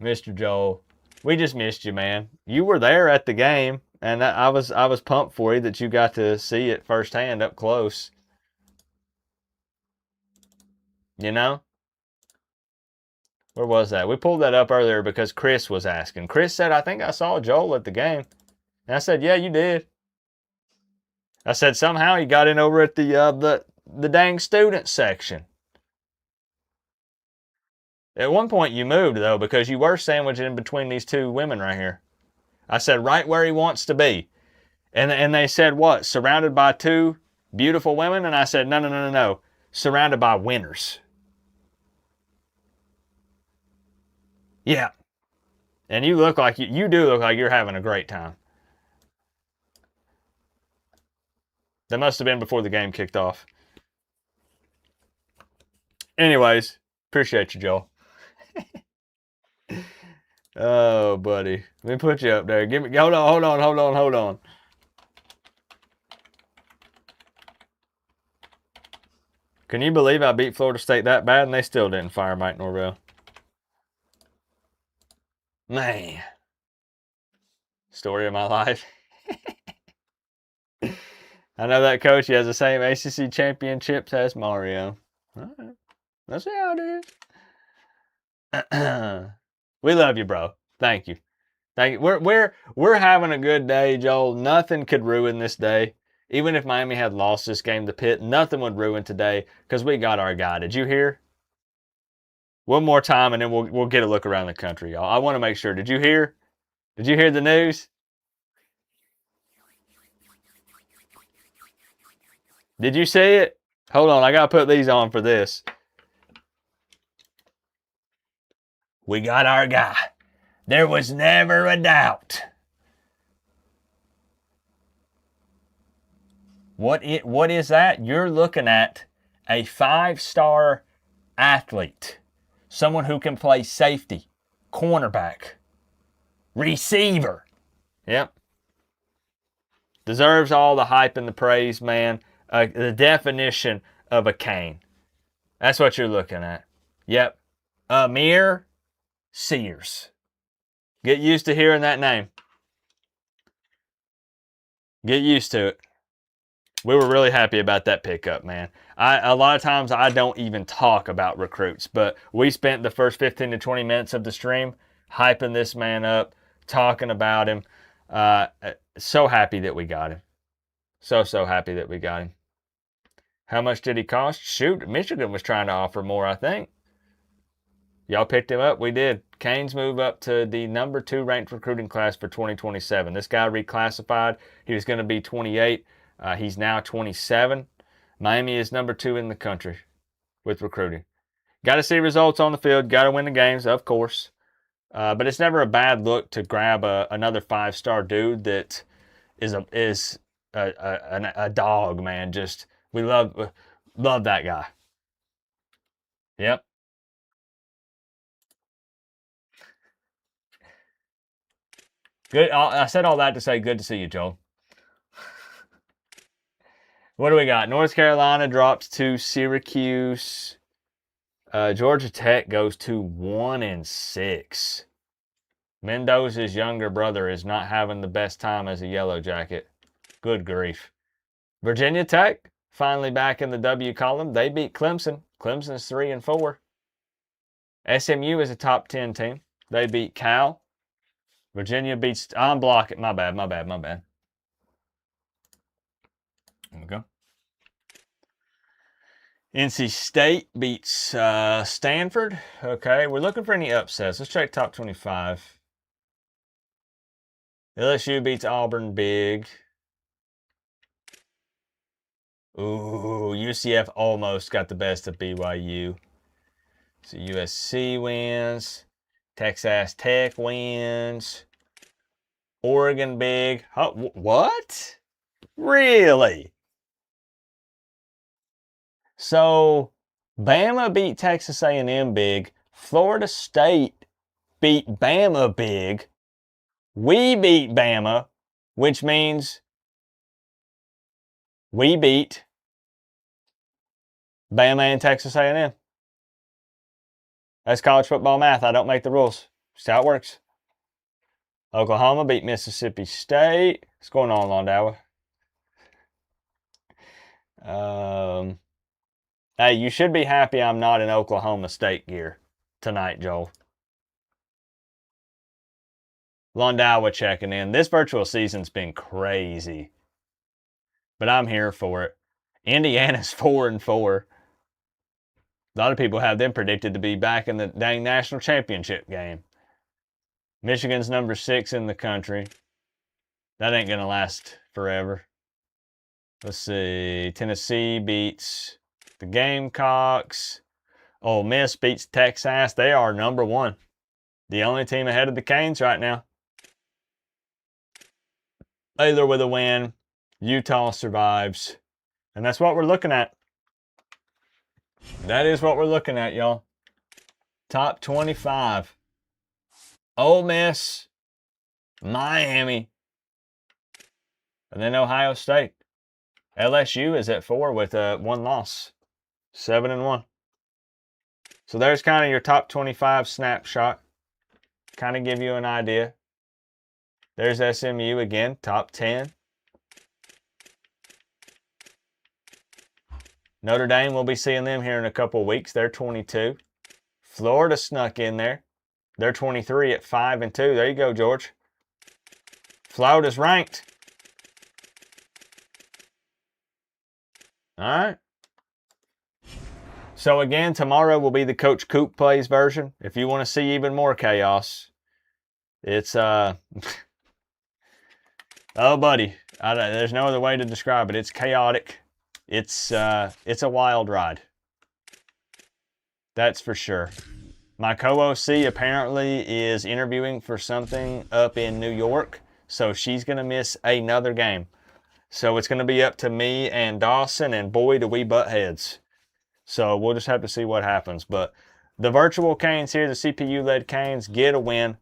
Mr. Joel. We just missed you, man. You were there at the game, and I was pumped for you that you got to see it firsthand up close. You know? Where was that? We pulled that up earlier because Chris was asking. Chris said, I think I saw Joel at the game. And I said, yeah, you did. I said, somehow he got in over at the dang student section. At one point you moved, though, because you were sandwiched in between these 2 women right here. I said, right where he wants to be. And they said, what? Surrounded by 2 beautiful women? And I said, no. Surrounded by winners. Yeah. And you look like you do look like you're having a great time. That must have been before the game kicked off. Anyways, appreciate you, Joel. Oh, buddy. Let me put you up there. Hold on. Can you believe I beat Florida State that bad and they still didn't fire Mike Norvell? Man, Story of my life. I know that coach, he has the same ACC championships as Mario. All right. Let's see how it is. We love you, bro. Thank you. Thank you. We're having a good day, Joel. Nothing could ruin this day. Even if Miami had lost this game to Pitt, nothing would ruin today because we got our guy. Did you hear? One more time, and then we'll get a look around the country, y'all. I want to make sure. Did you hear? Did you hear the news? Did you see it? Hold on, I gotta put these on for this. We got our guy. There was never a doubt. What is that? You're looking at a 5-star athlete. Someone who can play safety, cornerback, receiver. Yep. Deserves all the hype and the praise, man. The definition of a Cane. That's what you're looking at. Yep. Amir Sears. Get used to hearing that name. Get used to it. We were really happy about that pickup, man. A lot of times I don't even talk about recruits, but we spent the first 15 to 20 minutes of the stream hyping this man up, talking about him. So happy that we got him. So happy that we got him. How much did he cost? Shoot, Michigan was trying to offer more, I think. Y'all picked him up? We did. Canes move up to the number 2 ranked recruiting class for 2027. This guy reclassified. He was going to be 28. He's now 27. Miami is number 2 in the country with recruiting. Got to see results on the field. Got to win the games, of course. But it's never a bad look to grab another 5-star dude that is a dog, man. Just we love that guy. Yep. Good. I said all that to say good to see you, Joel. What do we got? North Carolina drops to Syracuse. Georgia Tech goes to 1-6. Mendoza's younger brother is not having the best time as a Yellow Jacket. Good grief. Virginia Tech finally back in the W column. They beat Clemson. Clemson's 3-4. SMU is a top 10 team. They beat Cal. Virginia beats. I'm blocking. My bad. There we go. NC State beats Stanford. Okay, we're looking for any upsets. Let's check top 25. LSU beats Auburn big. Ooh, UCF almost got the best of BYU. So USC wins. Texas Tech wins. Oregon big. Oh, what? Really? So, Bama beat Texas A&M big. Florida State beat Bama big. We beat Bama, which means we beat Bama and Texas A&M. That's college football math. I don't make the rules. That's how it works. Oklahoma beat Mississippi State. What's going on, Londawa? Hey, you should be happy I'm not in Oklahoma State gear tonight, Joel. Londawa checking in. This virtual season's been crazy, but I'm here for it. Indiana's 4-4. A lot of people have them predicted to be back in the dang national championship game. Michigan's number 6 in the country. That ain't going to last forever. Let's see. Tennessee beats the Gamecocks. Ole Miss beats Texas. They are number 1. The only team ahead of the Canes right now. Baylor with a win. Utah survives. And that's what we're looking at. That is what we're looking at, y'all. Top 25. Ole Miss, Miami, and then Ohio State. LSU is at 4 with 1 loss. 7-1. So there's kind of your top 25 snapshot. Kind of give you an idea. There's SMU again, top 10. Notre Dame, we'll be seeing them here in a couple weeks. They're 22. Florida snuck in there. They're 23 at 5-2. There you go, George. Florida's ranked. All right. So again, tomorrow will be the Coach Coop Plays version. If you want to see even more chaos, it's oh buddy, there's no other way to describe it. It's chaotic. It's a wild ride. That's for sure. My co-OC apparently is interviewing for something up in New York, so she's going to miss another game. So it's going to be up to me and Dawson, and boy, do we butt heads. So we'll just have to see what happens. But the virtual Canes here, the CPU-led Canes, get a win.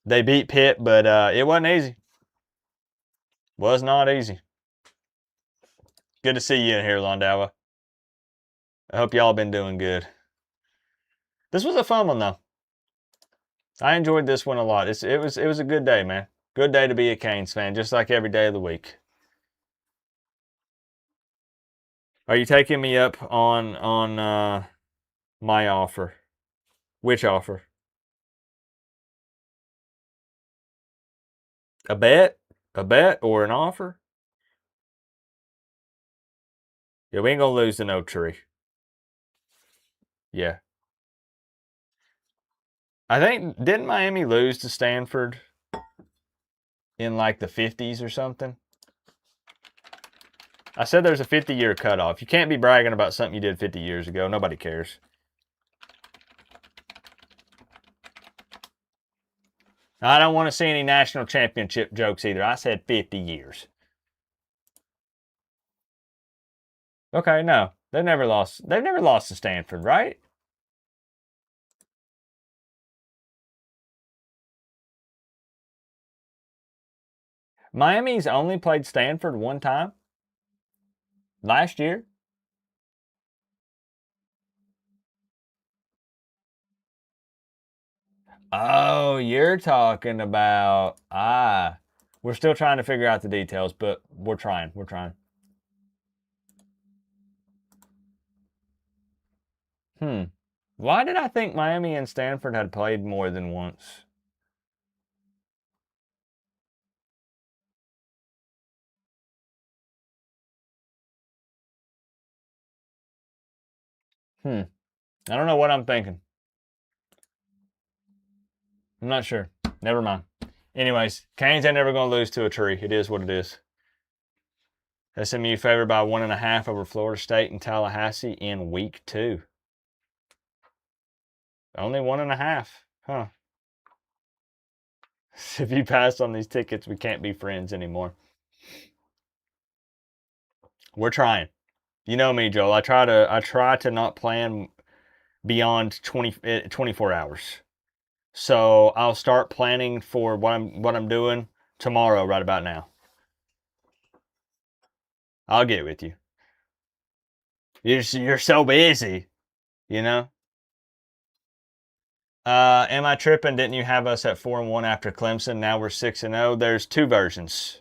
They beat Pitt, but it wasn't easy. Was not easy. Good to see you in here, Londawa. I hope y'all been doing good. This was a fun one, though. I enjoyed this one a lot. It was a good day, man. Good day to be a Canes fan, just like every day of the week. Are you taking me up on my offer? Which offer? A bet? A bet or an offer? Yeah, we ain't gonna lose to no tree. Yeah. I think, didn't Miami lose to Stanford in like the 50s or something? I said there's a 50-year cutoff. You can't be bragging about something you did 50 years ago. Nobody cares. I don't want to see any national championship jokes either. I said 50 years. Okay, no. They've never lost to Stanford, right? Miami's only played Stanford one time last year. Oh, you're talking about we're still trying to figure out the details, but we're trying. We're trying. Why did I think Miami and Stanford had played more than once? I don't know what I'm thinking. I'm not sure. Never mind. Anyways, Canes ain't never going to lose to a tree. It is what it is. SMU favored by 1.5 over Florida State and Tallahassee in week 2. Only 1.5. Huh. If you pass on these tickets, we can't be friends anymore. We're trying. You know me, Joel. I try to not plan beyond 24 hours. So I'll start planning for what I'm doing tomorrow, right about now. I'll get with you. You're so busy, you know. Am I tripping? Didn't you have us at 4-1 after Clemson? Now we're 6-0. There's two versions.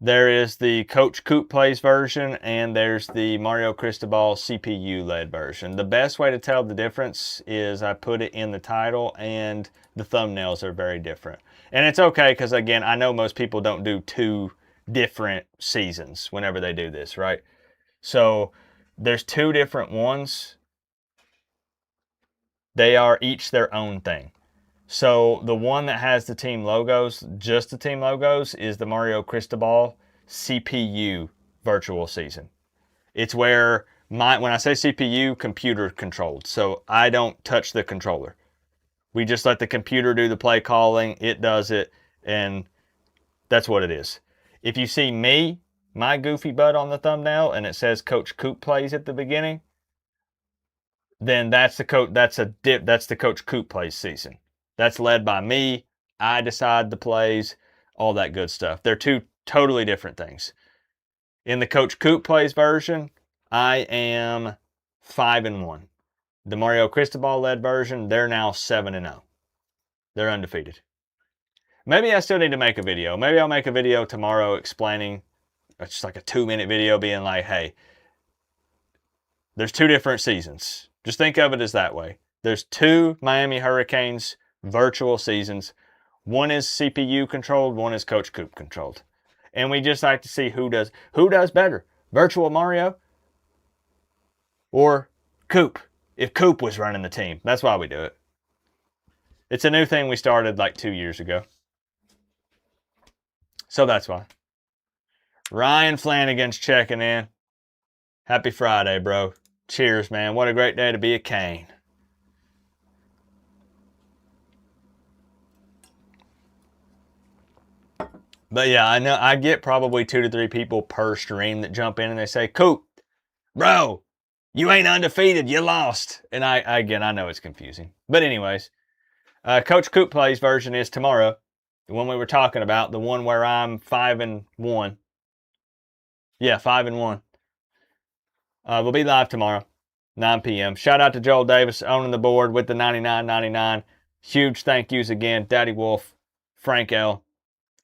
There is the Coach Coop Plays version, and there's the Mario Cristobal CPU-led version. The best way to tell the difference is I put it in the title, and the thumbnails are very different. And it's okay, because again, I know most people don't do 2 different seasons whenever they do this, right? So there's 2 different ones. They are each their own thing. So the one that has the team logos, just the team logos, is the Mario Cristobal CPU virtual season. It's where when I say CPU, computer controlled. So I don't touch the controller. We just let the computer do the play calling. It does it, and that's what it is. If you see me, my goofy butt on the thumbnail, and it says Coach Coop Plays at the beginning, then that's the Coach Coop Plays season. That's led by me. I decide the plays, all that good stuff. They're 2 totally different things. In the Coach Coop Plays version, I am 5-1. The Mario Cristobal led version, they're now 7-0. They're undefeated. Maybe I still need to make a video. Maybe I'll make a video tomorrow explaining, it's like a 2-minute video being like, hey, there's 2 different seasons. Just think of it as that way. There's 2 Miami Hurricanes virtual seasons. One is CPU controlled, one is Coach Coop controlled. And we just like to see who does better. Virtual Mario or Coop. If Coop was running the team. That's why we do it. It's a new thing we started like 2 years ago. So that's why. Ryan Flanagan's checking in. Happy Friday, bro. Cheers, man. What a great day to be a Cane. But yeah, I know I get probably 2 to 3 people per stream that jump in and they say, Coop, bro, you ain't undefeated. You lost. And I know it's confusing. But anyways, Coach Coop Plays version is tomorrow. The one we were talking about, the one where I'm 5-1. Yeah, 5-1. We'll be live tomorrow, 9 p.m. Shout out to Joel Davis owning the board with the 99.99. Huge thank yous again. Daddy Wolf, Frank L,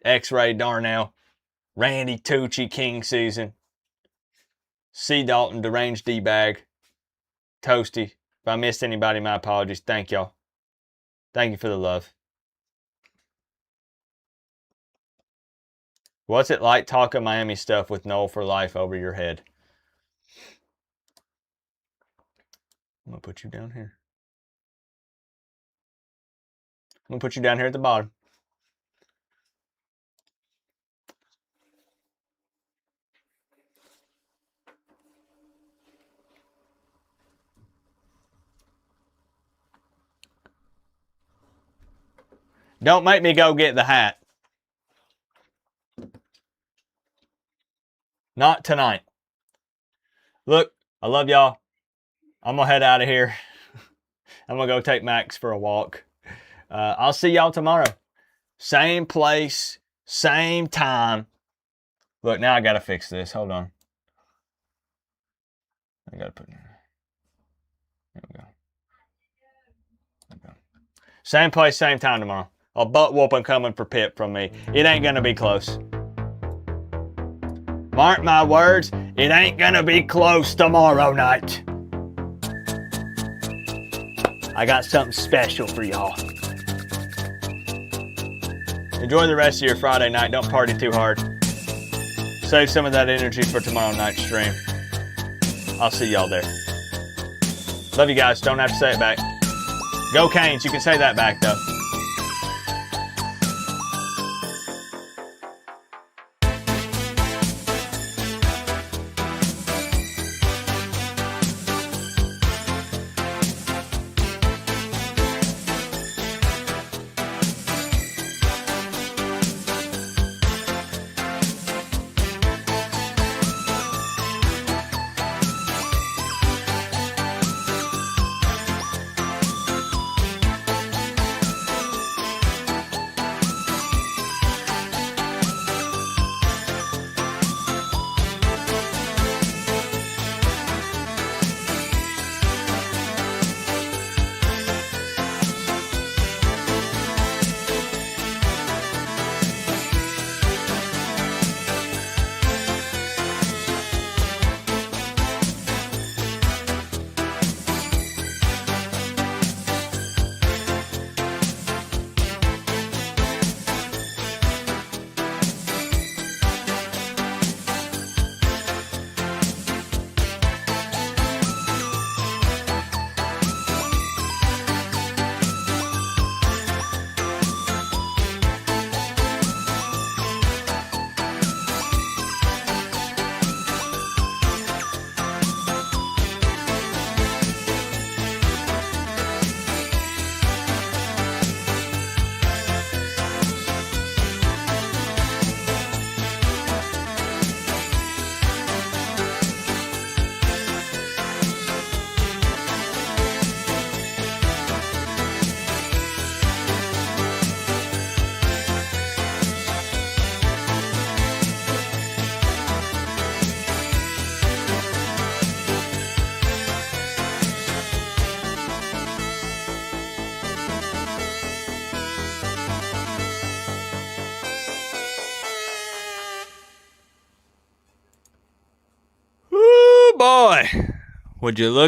X-Ray Darnell, Randy Tucci, King Season, C. Dalton, Deranged D-Bag, Toasty. If I missed anybody, my apologies. Thank y'all. Thank you for the love. What's it like talking Miami stuff with Noel for life over your head? I'm going to put you down here. I'm going to put you down here at the bottom. Don't make me go get the hat. Not tonight. Look, I love y'all. I'm going to head out of here. I'm going to go take Max for a walk. I'll see y'all tomorrow. Same place, same time. Look, now I got to fix this. Hold on. I got to put it in. There we go. There we go. Same place, same time tomorrow. A butt whooping coming for Pitt from me. It ain't going to be close. Mark my words, it ain't going to be close tomorrow night. I got something special for y'all. Enjoy the rest of your Friday night. Don't party too hard. Save some of that energy for tomorrow night's stream. I'll see y'all there. Love you guys. Don't have to say it back. Go Canes. You can say that back, though. boy. Would you look